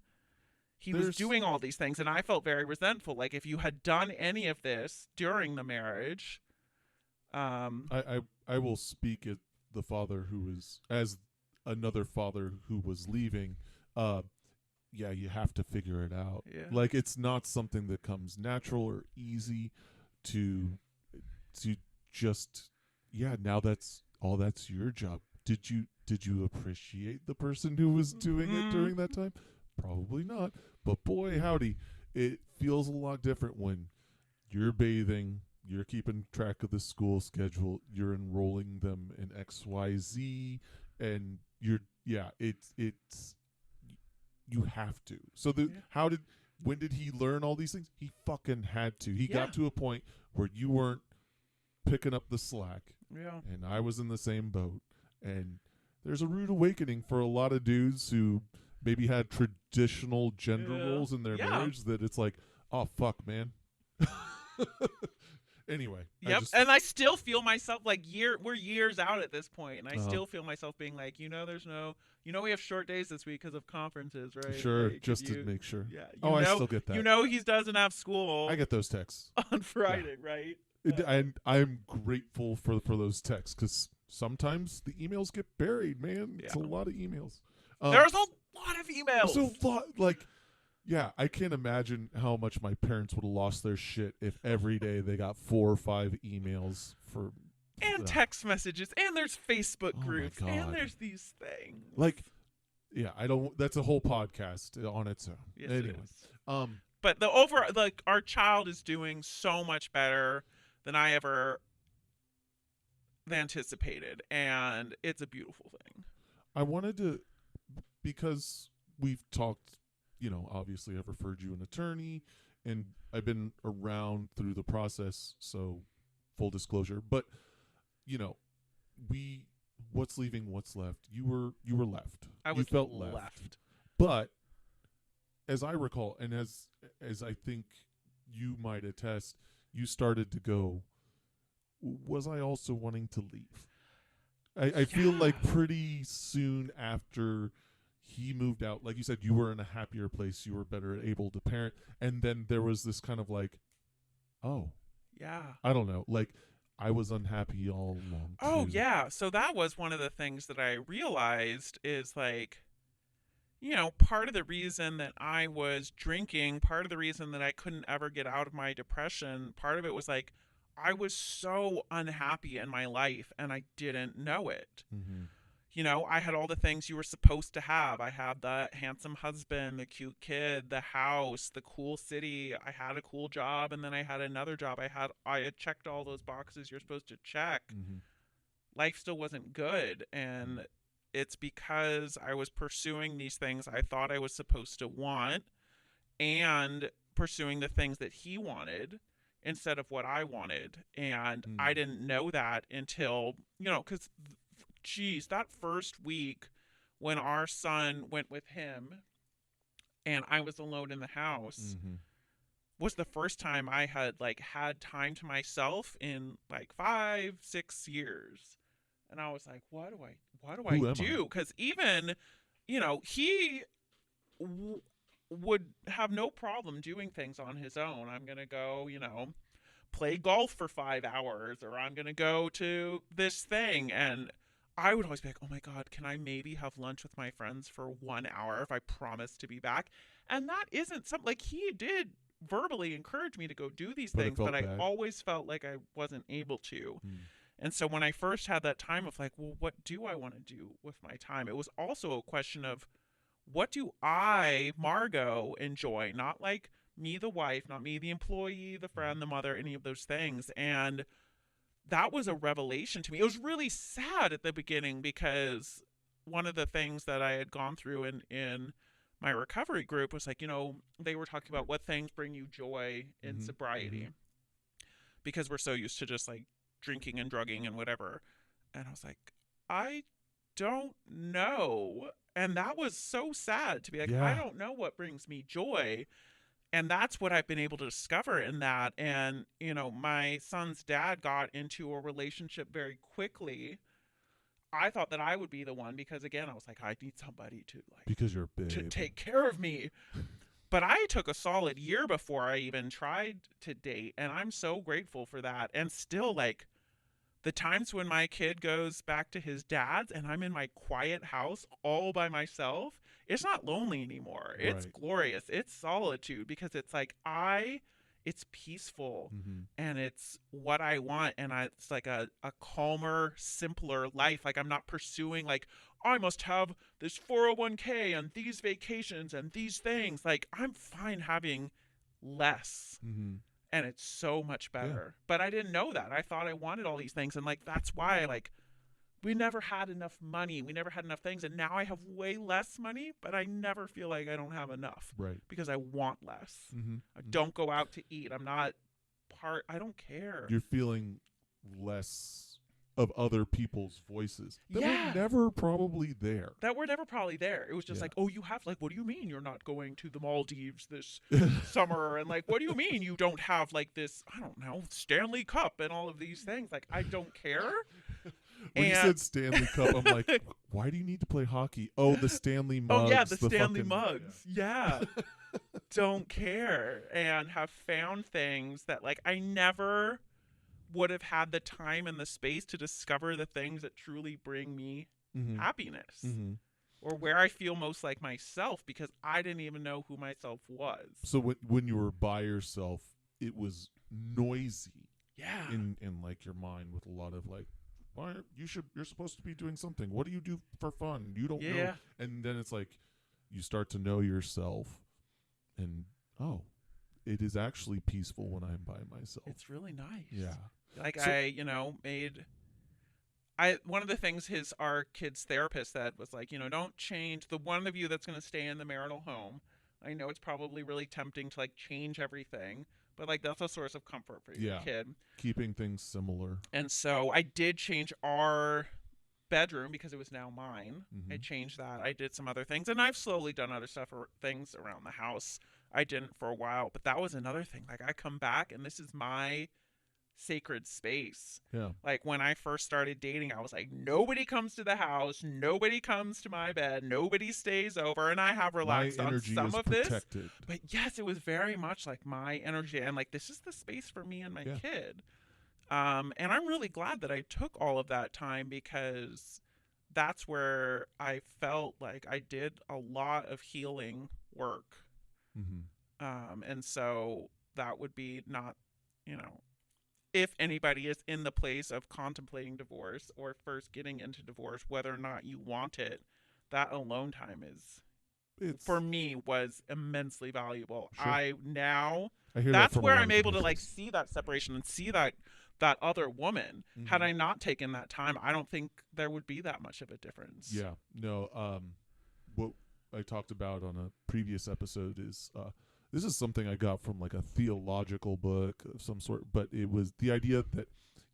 He was There's doing all these things, and I felt very resentful. Like if you had done any of this during the marriage, um, I will speak at the father who is as another father who was leaving. Uh, yeah, you have to figure it out. yeah, Like it's not something that comes natural or easy to to just yeah. Now that's your job. Did you appreciate the person who was doing it mm, during that time? Probably not. But boy, howdy, it feels a lot different when you're bathing, you're keeping track of the school schedule, you're enrolling them in XYZ, and you're yeah, it's you have to. So the yeah, how did when did he learn all these things? He fucking had to. He yeah, got to a point where you weren't picking up the slack, yeah, and I was in the same boat. And there's a rude awakening for a lot of dudes who maybe had traditional gender yeah, roles in their yeah. marriage that it's like, oh fuck, man. Anyway, I Yep. just And I still feel myself like we're years out at this point, and I uh, still feel myself being like, there's no, we have short days this week because of conferences, right? sure Like, just to make sure. yeah, Oh, I still get that. he doesn't have I school get those texts. on Yeah, Friday, right? and I'm grateful for those texts because sometimes the emails get buried. Man, it's a Yeah. lot of emails. There's a lot of So emails. like yeah, I can't imagine how much my parents would have lost their shit if every day they got 4 or 5 emails for And text messages, and there's Facebook oh my groups, and god. there's these things. Like yeah, I don't that's a whole podcast on its own. Yes, it Anyway, is. um But our child is doing so much better than I ever anticipated, and it's a beautiful thing. I wanted to because we've talked, obviously I've referred you an attorney and I've been around through the process, so full disclosure. But, you know, we what's leaving, what's left. You were left. I You was felt left. But as I recall and as I think you might attest, you started to go, was I also wanting to leave? I feel Yeah. like pretty soon after he moved out, like you said, you were in a happier place, you were better able to parent, and then there was this kind of like, oh, Yeah. I don't know, like I was unhappy all along Oh, too. yeah. So that was one of the things that I realized is like, part of the reason that I was drinking, part of the reason that I couldn't ever get out of my depression, part of it was like I was so unhappy in my life and I didn't know it. Mm-hmm. I had all the things you were supposed to have. I had the handsome husband, the cute kid, the house, the cool city. I had a cool job, and then I had another job. I had checked all those boxes you're supposed to check. Mm-hmm. Life still wasn't good, and it's because I was pursuing these things I thought I was supposed to want and pursuing the things that he wanted instead of what I wanted. And I Mm. didn't know that until, because geez, that first week when our son went with him and I was alone in the house Mm-hmm. was the first time I had like had time to myself in like 5, 6 years. And I was like, what do I Who am I? do? Because even, he w- would have no problem doing things on his own. I'm going to go, play golf for 5 hours, or I'm going to go to this thing. And I would always be like, oh my God, can I maybe have lunch with my friends for 1 hour if I promise to be back? And that isn't something like he did verbally encourage me to go do these But it things, but felt I bad. always felt like I wasn't able to. Mm. And so when I first had that time of like, well, what do I want to do with my time? It was also a question of what do I, Margot, enjoy? Not like me, the wife, not me, the employee, the friend, the mother, any of those things. And that was a revelation to me. It was really sad at the beginning because one of the things that I had gone through in my recovery group was like, they were talking about what things bring you joy in Mm-hmm. sobriety, because we're so used to just like drinking and drugging and whatever. And I was like, I don't know. And that was so sad to be like, I Yeah. don't know what brings me joy. And that's what I've been able to discover in that. And, my son's dad got into a relationship very quickly. I thought that I would be the one because, again, I was like, I need somebody to like Because you're a to babe. take care of me. But I took a solid year before I even tried to date, and I'm so grateful for that. And still, like, the times when my kid goes back to his dad's and I'm in my quiet house all by myself, it's not lonely anymore. It's Right. glorious. It's solitude because it's like it's peaceful Mm-hmm. and it's what I want. And it's like a calmer, simpler life. Like I'm not pursuing, like, I must have this 401k and these vacations and these things. Like I'm fine having less, Mm-hmm. and it's so much Yeah. better. But I didn't know that. I thought I wanted all these things, and like that's why like we never had enough money. We never had enough things, and now I have way less money, but I never feel like I don't have enough Right. because I want less. Mm-hmm. I don't go out to eat. I'm not I don't care. You're feeling less of other people's voices that Yeah. were never probably there. That were never probably there. It was just Yeah. like, oh, you have, like, what do you mean you're not going to the Maldives this summer? And like, what do you mean you don't have like this, I don't know, Stanley Cup and all of these things? Like, I don't care. When you And- said Stanley Cup, I'm like, why do you need to play hockey? Oh, the Stanley mugs. Oh yeah, the Stanley fucking- mugs. Yeah. Don't care, and have found things that like I never would have had the time and the space to discover the things that truly bring me Mhm. happiness, Mhm. or where I feel most like myself, because I didn't even know who myself was. So when you were by yourself, it was noisy Yeah. in like your mind with a lot of like, why you're supposed to be doing something. What do you do for fun? You don't know. Yeah. And then it's like you start to know yourself, and oh, it is actually peaceful when I'm by myself. It's really nice. Yeah. Like So- one of the things our kid's therapist said was like, don't change the one of you that's going to stay in the marital home. I know it's probably really tempting to like change everything, but like that's a source of comfort for your Yeah. kid. Keeping things similar. And so I did change our bedroom because it was now mine. I Mhm. changed that. I did some other things, and I've slowly done other stuff or things around the house. I didn't for a while, but that was another thing. Like I come back and this is my sacred space. Yeah. Like when I first started dating, I was like, nobody comes to the house, nobody comes to my bed, nobody stays over, and I have My relaxed on energy some is of this. protected. But yes, it was very much like my energy, and like this is the space for me and my Yeah. kid. And I'm really glad that I took all of that time, because that's where I felt like I did a lot of healing work. Mm-hmm. And so that would be not, if anybody is in the place of contemplating divorce or first getting into divorce, whether or not you want it, that alone time It's for me was immensely valuable. Sure. I hear that that's from a where lot I'm of able to like divorces. see that separation and see that other woman. Had Mhm. I not taken that time, I don't think there would be that much of a difference. Yeah. No. What I talked about on a previous episode is this is something I got from like a theological book of some sort, but it was the idea that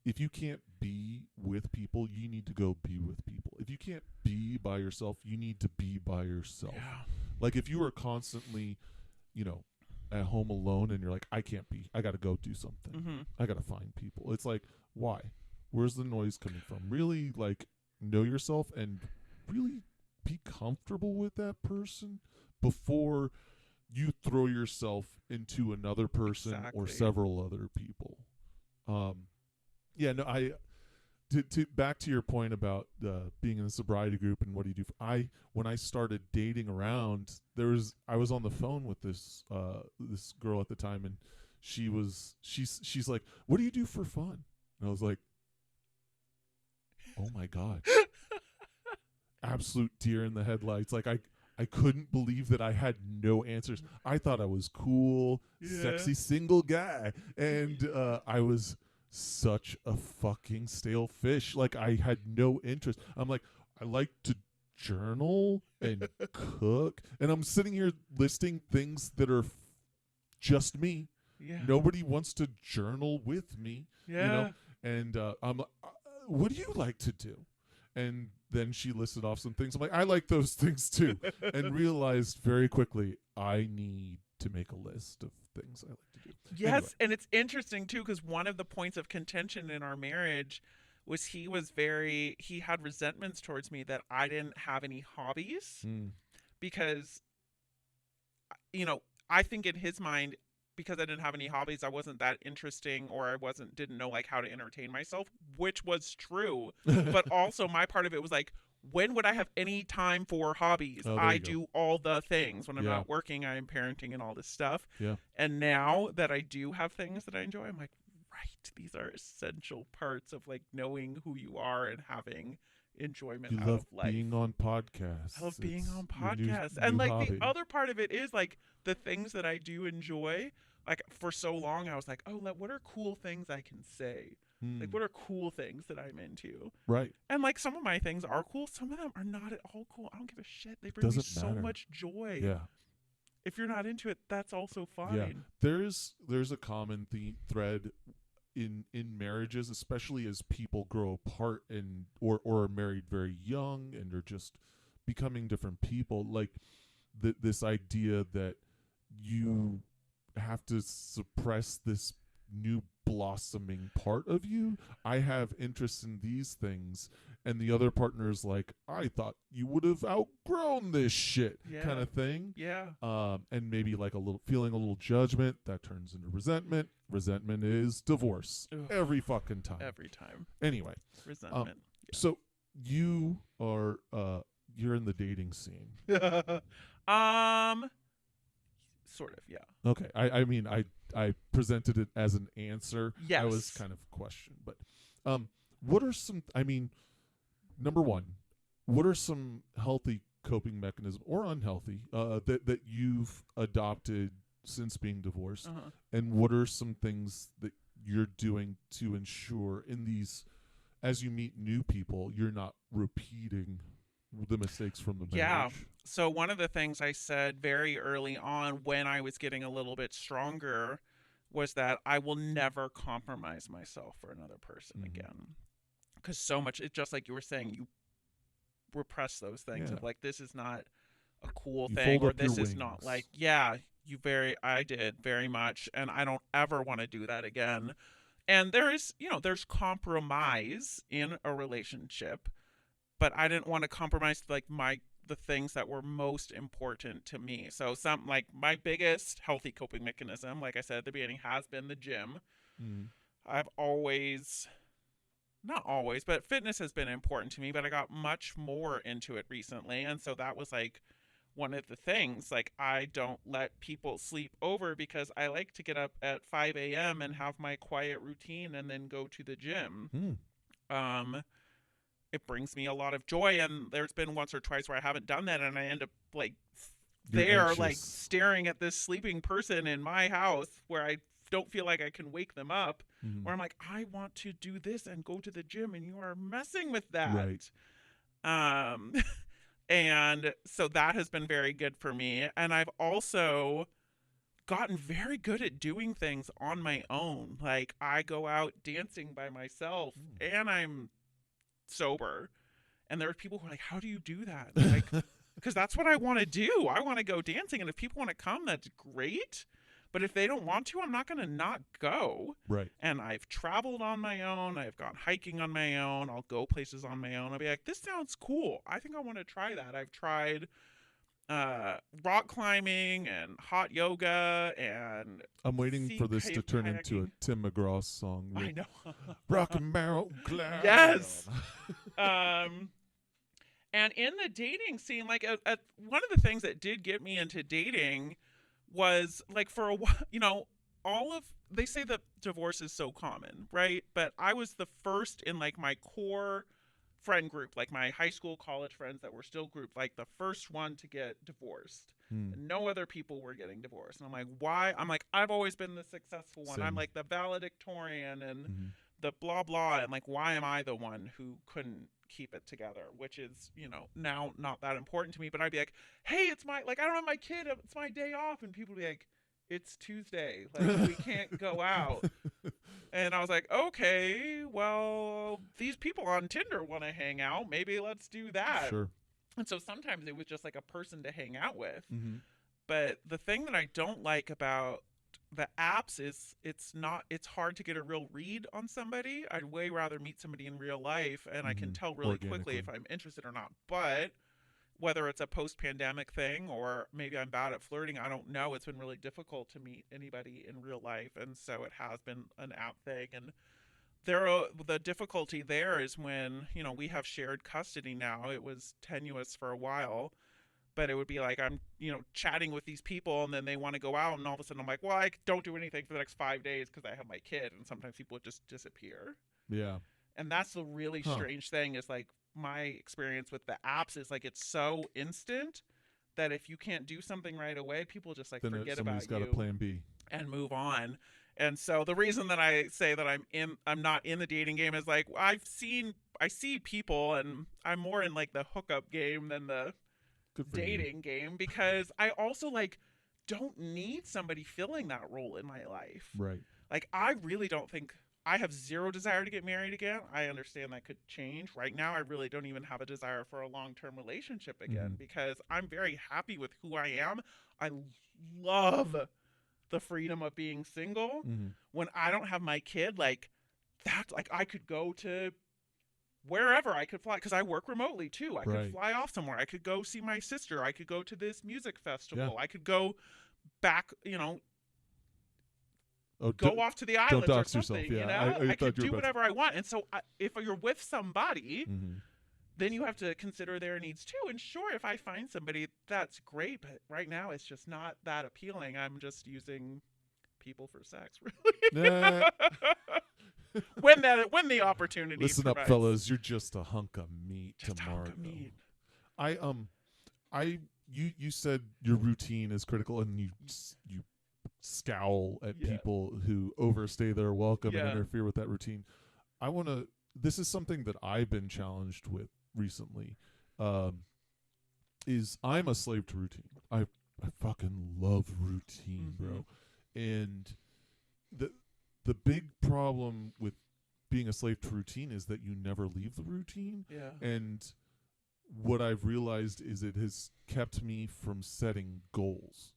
if you can't be with people, you need to go be with people. If you can't be by yourself, you need to be by yourself. Yeah. Like if you are constantly, at home alone and you're like, I can't be, I got to go do something. Mm-hmm. I got to find people. It's like, why? Where's the noise coming from? Really like know yourself and really be comfortable with that person before you throw yourself into another person or Exactly. several other people. Yeah, no, I to back to your point about being in the sobriety group and what do you do? When I started dating around, I was on the phone with this girl at the time, and she's like, "What do you do for fun?" And I was like, "Oh my god." Absolute deer in the headlights. Like I couldn't believe that I had no answers. I thought I was cool, Yeah. sexy single guy, and I was such a fucking stale fish. Like I had no interest. I'm like, I like to journal and cook. And I'm sitting here listing things that are just me. Yeah. Nobody wants to journal with me, you know. Yeah. And I'm like, what do you like to do? And then she listed off some things. I'm like, I like those things too. And realized very quickly, I need to make a list of things I like to do. Yes, Anyway. and it's interesting too because one of the points of contention in our marriage was he had resentments towards me that I didn't have any hobbies because I think in his mind, because I didn't have any hobbies, I wasn't that interesting, or I didn't know like how to entertain myself, which was true. But also my part of it was like, when would I have any time for hobbies? Oh, there I you go. do all the things. When I'm Yeah. not working, I'm parenting and all this stuff. Yeah. And now that I do have things that I enjoy, I'm like, right, these are essential parts of like knowing who you are and having enjoyment You out love of life. being on podcasts. I love being It's on your new- podcasts. And new like hobby. the other part of it is like the things that I do enjoy. Like for so long I was like, oh, what are cool things I can say? Like what are cool things that I'm into? Right. And like some of my things are cool, some of them are not at all cool. I don't give a shit. They bring me Doesn't so matter. much joy. Yeah. If you're not into it, that's also fine. Yeah. There's a common thread in marriages, especially as people grow apart and or are married very young and are just becoming different people. Like this idea that you have to suppress this new blossoming part of you. I have interest in these things, and the other partner's like, I thought you would have outgrown this shit, kind of thing. Yeah. And maybe like feeling a little judgment that turns into resentment. Resentment is divorce. Ugh. Every fucking time. Every time. Anyway, Resentment. so you are you're in the dating scene. Sort of, yeah. Okay. I mean I presented it as an answer. Yes. I was kind of questioned, but what are some, I mean, number one, what are some healthy coping mechanisms or unhealthy that you've adopted since being divorced? Uh-huh. And what are some things that you're doing to ensure in these, as you meet new people, you're not repeating the mistakes from the marriage? Yeah. So one of the things I said very early on when I was getting a little bit stronger was that I will never compromise myself for another person again. Because so much, it's just like you were saying, you repress those things of like, this is not a cool thing, or this is not like, I did very much, and I don't ever want to do that again. And there's compromise in a relationship, but I didn't want to compromise like the things that were most important to me. So some like my biggest healthy coping mechanism, like I said at the beginning, has been the gym. I've not always, but fitness has been important to me, but I got much more into it recently. And so that was like one of the things. Like I don't let people sleep over because I like to get up at 5 a.m. and have my quiet routine and then go to the gym. It brings me a lot of joy, and there's been once or twice where I haven't done that, and I end up like like staring at this sleeping person in my house where I don't feel like I can wake them up, where I'm like, I want to do this and go to the gym, and you are messing with that. Right. And so that has been very good for me. And I've also gotten very good at doing things on my own. Like I go out dancing by myself and I'm sober. And there are people who are like, how do you do that? Like, because that's what I want to do. I want to go dancing. And if people want to come, that's great. But if they don't want to, I'm not going to not go. Right. And I've traveled on my own. I've gone hiking on my own. I'll go places on my own. I'll be like, this sounds cool. I think I want to try that. I've tried rock climbing and hot yoga, and I'm waiting for this to turn into a Tim McGraw song. I know. Rock and barrel clown. Yes. And in the dating scene, like one of the things that did get me into dating was like for a while, they say that divorce is so common, right? But I was the first in like my core friend group, like my high school, college friends that were still grouped, like the first one to get divorced. And no other people were getting divorced. And I'm like, why? I'm like, I've always been the successful one. Same. I'm like the valedictorian. And the blah blah, and like, why am I the one who couldn't keep it together, which is, now not that important to me. But I'd be like, hey, it's my, like, I don't have my kid, it's my day off, and people would be like, it's Tuesday, like, we can't go out. And I was like, okay, well, these people on Tinder want to hang out, maybe let's do that. Sure. And so sometimes it was just like a person to hang out with. Mm-hmm. But the thing that I don't like about the apps is it's hard to get a real read on somebody. I'd way rather meet somebody in real life, and I can tell really quickly if I'm interested or not. But whether it's a post-pandemic thing or maybe I'm bad at flirting, I don't know. It's been really difficult to meet anybody in real life, and so it has been an app thing. And the difficulty there is when, we have shared custody now. It was tenuous for a while, but it would be like I'm, chatting with these people, and then they want to go out, and all of a sudden I'm like, well, I don't do anything for the next 5 days because I have my kid, and sometimes people would just disappear. Yeah. And that's the really strange thing, is like, my experience with the apps is like, it's so instant that if you can't do something right away, people just like then forget somebody's about got you a plan B and move on. And so the reason that I say that I'm not in the dating game is like, I see people, and I'm more in like the hookup game than the dating game, because I also like don't need somebody filling that role in my life. Right. Like, I really don't think, I have zero desire to get married again. I understand that could change. Right now, I really don't even have a desire for a long-term relationship again, because I'm very happy with who I am. I love the freedom of being single. When I don't have my kid, like, that's like, I could go to wherever I could fly, because I work remotely too. I could fly off somewhere. I could go see my sister. I could go to this music festival. I could go back, go off to the islands or something. Yourself. I could do whatever I want. And so if you're with somebody, then you have to consider their needs too. And sure, if I find somebody, that's great. But right now, it's just not that appealing. I'm just using people for sex, really. when the opportunity listen provides. up, fellas, you're just a hunk of meat just tomorrow. A hunk of meat. You said your routine is critical, and you scowl at people who overstay their welcome and interfere with that routine. This is something that I've been challenged with recently. Is I'm a slave to routine. I fucking love routine, bro. And the big problem with being a slave to routine is that you never leave the routine. Yeah. And what I've realized is it has kept me from setting goals.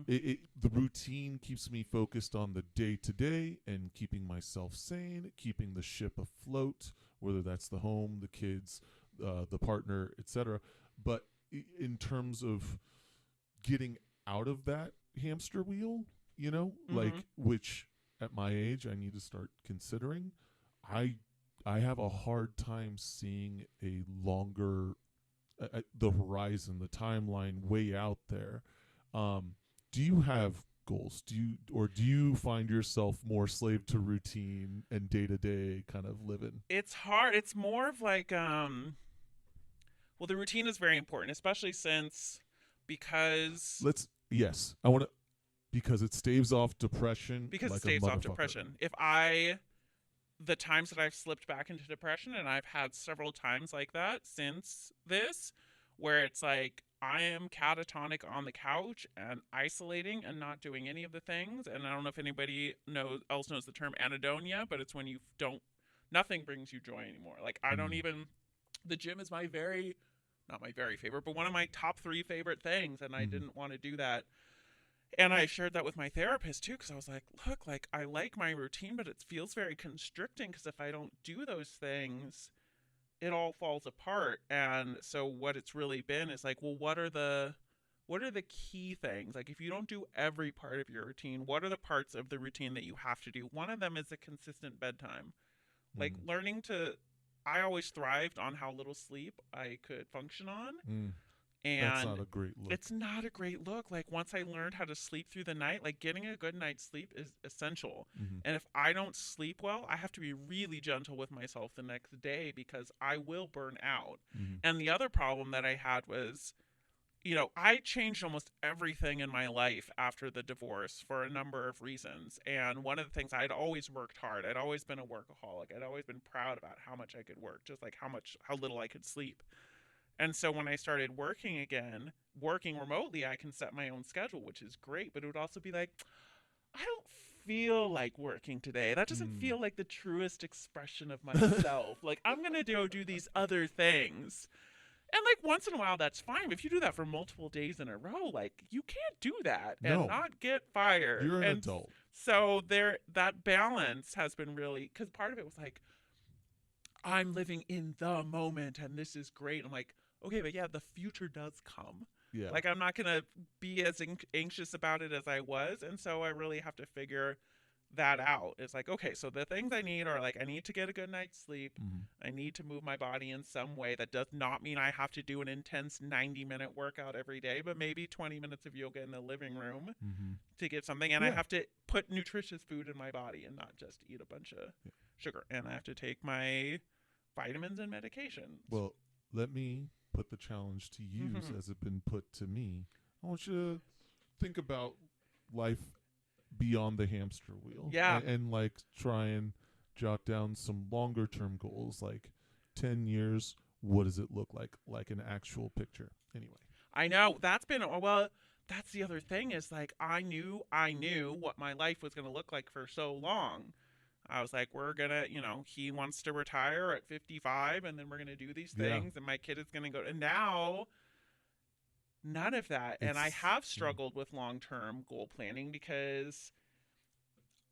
The routine keeps me focused on the day-to-day and keeping myself sane, keeping the ship afloat, whether that's the home, the kids, the partner, etc. But in terms of getting out of that hamster wheel, like, which at my age I need to start considering, I have a hard time seeing a longer the horizon, the timeline way out there. Do you have goals? Do you find yourself more slave to routine and day-to-day kind of living? It's hard. It's more of like well, the routine is very important, especially because it staves off depression. Because like it staves off depression. The times that I've slipped back into depression, and I've had several times like that since this, where it's like I am catatonic on the couch and isolating and not doing any of the things. And I don't know if anybody else knows the term anhedonia, but it's when nothing brings you joy anymore. Like, I don't even, the gym is not my very favorite, but one of my top 3 favorite things, and I didn't want to do that. And I shared that with my therapist too, because I was like, look, like, I like my routine, but it feels very constricting, because if I don't do those things, it all falls apart. And so what it's really been is like, well, what are the key things? Like, if you don't do every part of your routine, what are the parts of the routine that you have to do? One of them is a consistent bedtime. Like, I always thrived on how little sleep I could function on. And that's not a great look. It's not a great look. Like, once I learned how to sleep through the night, like, getting a good night's sleep is essential. And if I don't sleep well, I have to be really gentle with myself the next day, because I will burn out. And the other problem that I had was, I changed almost everything in my life after the divorce for a number of reasons. And one of the things, I'd always worked hard. I'd always been a workaholic. I'd always been proud about how much I could work, just like how little I could sleep. And so when I started working again, working remotely, I can set my own schedule, which is great. But it would also be like, I don't feel like working today. That doesn't feel like the truest expression of myself. Like, I'm going to go do these other things. And like once in a while, that's fine. But if you do that for multiple days in a row, like you can't do that and No. not get fired. You're an and adult. So that balance has been really, because part of it was like, I'm living in the moment and this is great. I'm like, okay, but yeah, the future does come. Yeah. Like I'm not gonna be as anxious about it as I was, and so I really have to figure that out. It's like, okay, so the things I need are like, I need to get a good night's sleep. I need to move my body in some way. That does not mean I have to do an intense 90-minute workout every day, but maybe 20 minutes of yoga in the living room to get something. And I have to put nutritious food in my body and not just eat a bunch of sugar. And I have to take my vitamins and medications. Well, let me put the challenge to use as it's been put to me. I want you to think about life beyond the hamster wheel. Yeah. And like try and jot down some longer term goals, like 10 years. What does it look like an actual picture? Anyway. I know that's the other thing is like, I knew what my life was going to look like for so long. I was like, we're going to, he wants to retire at 55 and then we're going to do these things and my kid is going to go. And now none of that. And I have struggled with long-term goal planning because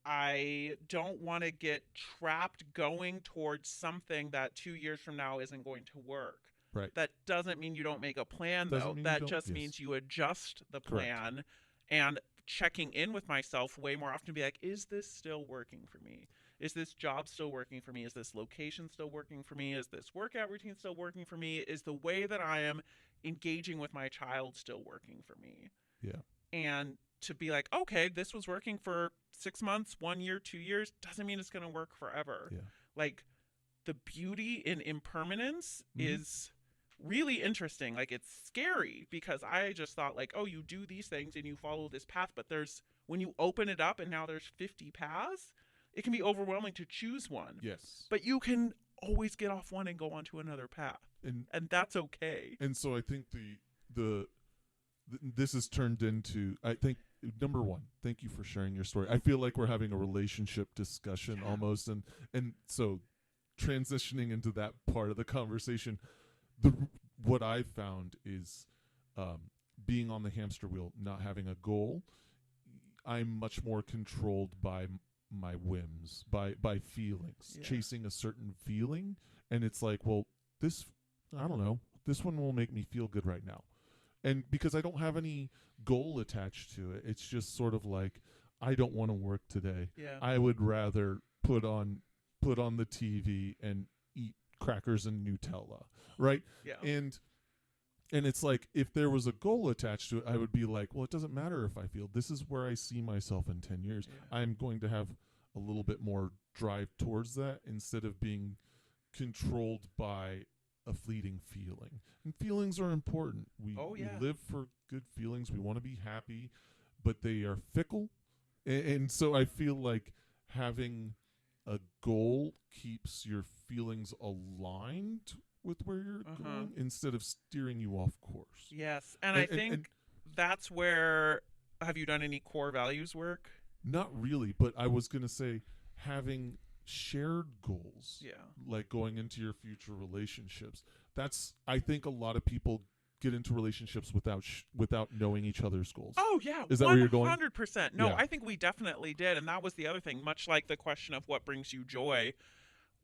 I don't want to get trapped going towards something that 2 years from now isn't going to work. Right. That doesn't mean you don't make a plan, though. That just means you adjust the plan and checking in with myself way more often to be like, is this still working for me? Is this job still working for me? Is this location still working for me? Is this workout routine still working for me? Is the way that I am engaging with my child still working for me? Yeah. And to be like, okay, this was working for 6 months, 1 year, 2 years, doesn't mean it's going to work forever. Yeah. Like the beauty in impermanence is really interesting. Like it's scary because I just thought like, oh, you do these things and you follow this path, but when you open it up and now there's 50 paths, it can be overwhelming to choose one. Yes. But you can always get off one and go onto another path. And that's okay. And so I think this has turned into, I think, number one, thank you for sharing your story. I feel like we're having a relationship discussion almost. And so transitioning into that part of the conversation, what I've found is being on the hamster wheel, not having a goal, I'm much more controlled by my whims, by feelings, chasing a certain feeling. And it's like, well, I don't know, this one will make me feel good right now. And because I don't have any goal attached to it, it's just sort of like, I don't want to work today. Yeah. I would rather put on the TV and eat crackers and Nutella, right? Yeah. And it's like, if there was a goal attached to it, I would be like, well, it doesn't matter if I feel this is where I see myself in 10 years. Yeah. I'm going to have a little bit more drive towards that instead of being controlled by a fleeting feeling. And feelings are important. We live for good feelings. We want to be happy, but they are fickle. And so I feel like having a goal keeps your feelings aligned with where you're going instead of steering you off course. Yes. And I think that's where, have you done any core values work? Not really, but I was going to say having shared goals, like going into your future relationships. I think a lot of people get into relationships without knowing each other's goals. Oh yeah, is that where you're going? 100%. No, I think we definitely did, and that was the other thing. Much like the question of what brings you joy,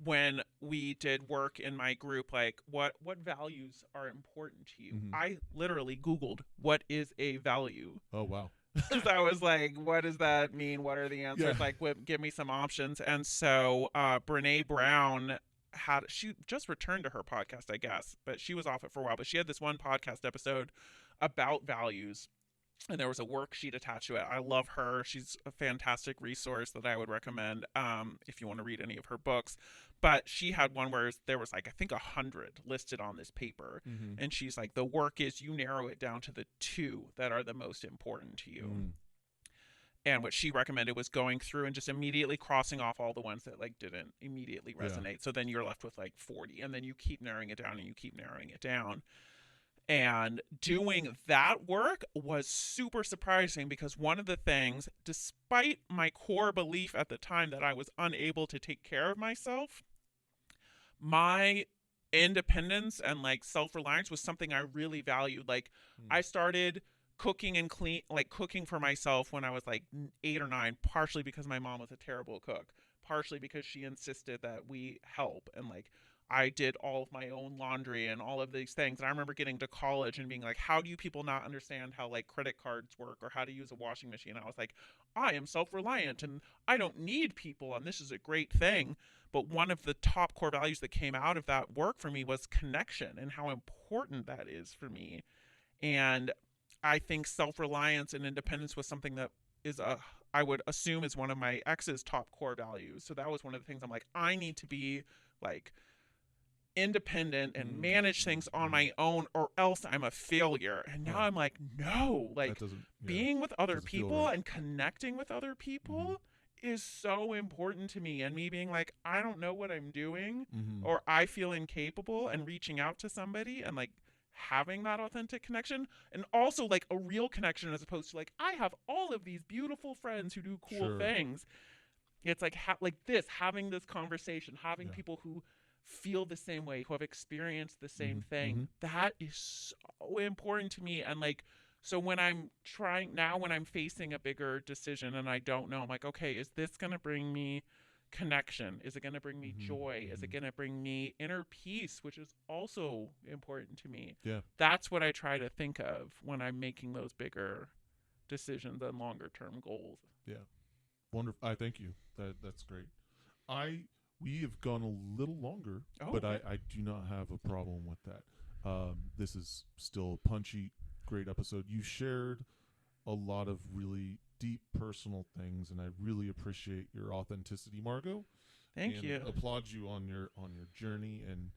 when we did work in my group, like what values are important to you. I literally Googled what is a value. Oh wow. Because I was like, what does that mean? What are the answers? Like, give me some options. And so Brene Brown she just returned to her podcast, I guess, but she was off it for a while. But she had this one podcast episode about values. and there was a worksheet attached to it. I love her. She's a fantastic resource that I would recommend if you want to read any of her books. But she had one where there was like I think 100 listed on this paper, Mm-hmm. and she's like, the work is you narrow it down to the two that are the most important to you. Mm. And what she recommended was going through and just immediately crossing off all the ones that like didn't immediately Yeah. resonate. So then you're left with like 40, and then you keep narrowing it down and you keep narrowing it down. And doing that work was super surprising because one of the things, despite my core belief at the time that I was unable to take care of myself, my independence and like self-reliance was something I really valued. Like Mm. I started cooking and cooking for myself when I was like 8 or 9, partially because my mom was a terrible cook, partially because she insisted that we help, and like I did all of my own laundry and all of these things. And I remember getting to college and being like, how do you people not understand how like credit cards work or how to use a washing machine? I was like, I am self-reliant and I don't need people and this is a great thing. But one of the top core values that came out of that work for me was connection and how important that is for me. And I think self-reliance and independence was something that is a I would assume is one of my ex's top core values. So that was one of the things I'm like, I need to be like independent and Mm. manage things on Mm. my own or else I'm a failure. And now Huh. I'm like, no, That like doesn't. Yeah. being with other Doesn't feel people right. and connecting with other Mm-hmm. people is so important to me. And me being like, I don't know what I'm doing Mm-hmm. or I feel incapable and reaching out to somebody and like having that authentic connection and also like a real connection as opposed to like I have all of these beautiful friends who do cool Sure. things. It's like like this having this conversation, having Yeah. people who feel the same way, who have experienced the Mm-hmm. same thing, Mm-hmm. that is so important to me. And like so when I'm trying now, when I'm facing a bigger decision and I don't know, I'm like, okay, is this going to bring me connection? Is it going to bring me Mm-hmm. joy? Is Mm-hmm. it going to bring me inner peace, which is also important to me? Yeah. That's what I try to think of when I'm making those bigger decisions and longer term goals. Yeah. Wonderful. I thank you. That's great. I We have gone a little longer, Oh, but okay. I do not have a problem with that. This is still a punchy, great episode. You shared a lot of really deep personal things, and I really appreciate your authenticity, Margot, Thank and you. applaud you on your journey and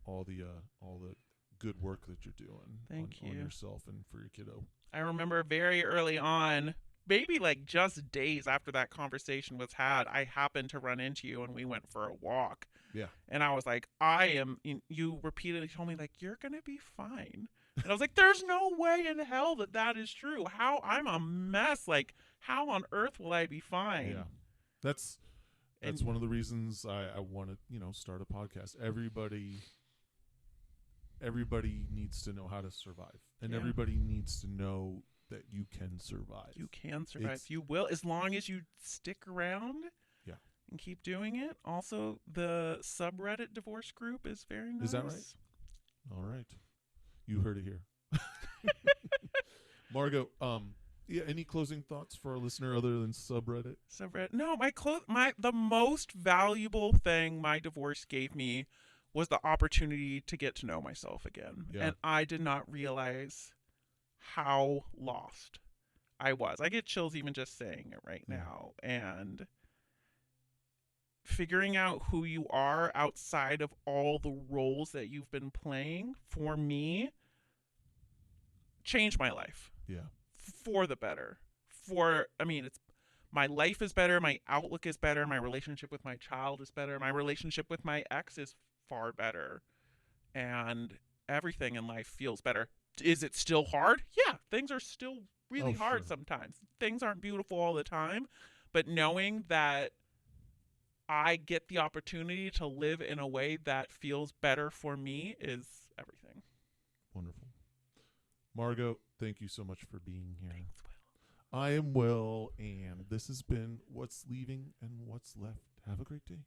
all the good work that you're doing Thank on you. yourself and for your kiddo. I remember very early on, maybe like just days after that conversation was had, I happened to run into you and we went for a walk. Yeah. And I was like, I am, you repeatedly told me, like, you're going to be fine. And I was like, there's no way in hell that that is true. How I'm a mess. Like, how on earth will I be Yeah. fine? That's And one of the reasons I want to start a podcast. Everybody needs to know how to survive, and yeah, everybody needs to know that you can survive. you can survive. It's You will, as long as you stick around Yeah. and keep doing it. Also, the subreddit divorce group is very nice. Is that right? All right. You heard it here. Margot, yeah, any closing thoughts for our listener other than subreddit? Subreddit. No, my the most valuable thing my divorce gave me was the opportunity to get to know myself again. Yeah. And I did not realize how lost I was. I get chills even just saying it right Yeah. now. And figuring out who you are outside of all the roles that you've been playing for me changed my life Yeah. for the better. I mean, it's my life is better, my outlook is better, my relationship with my child is better, my relationship with my ex is far better, and everything in life feels better. Is it still hard? Yeah, things are still really Oh, hard sure. sometimes. Things aren't beautiful all the time, but knowing that I get the opportunity to live in a way that feels better for me is everything. Wonderful. Margot, thank you so much for being here. Thanks, Will. I am Will, and this has been What's Leaving and What's Left. Have a great day.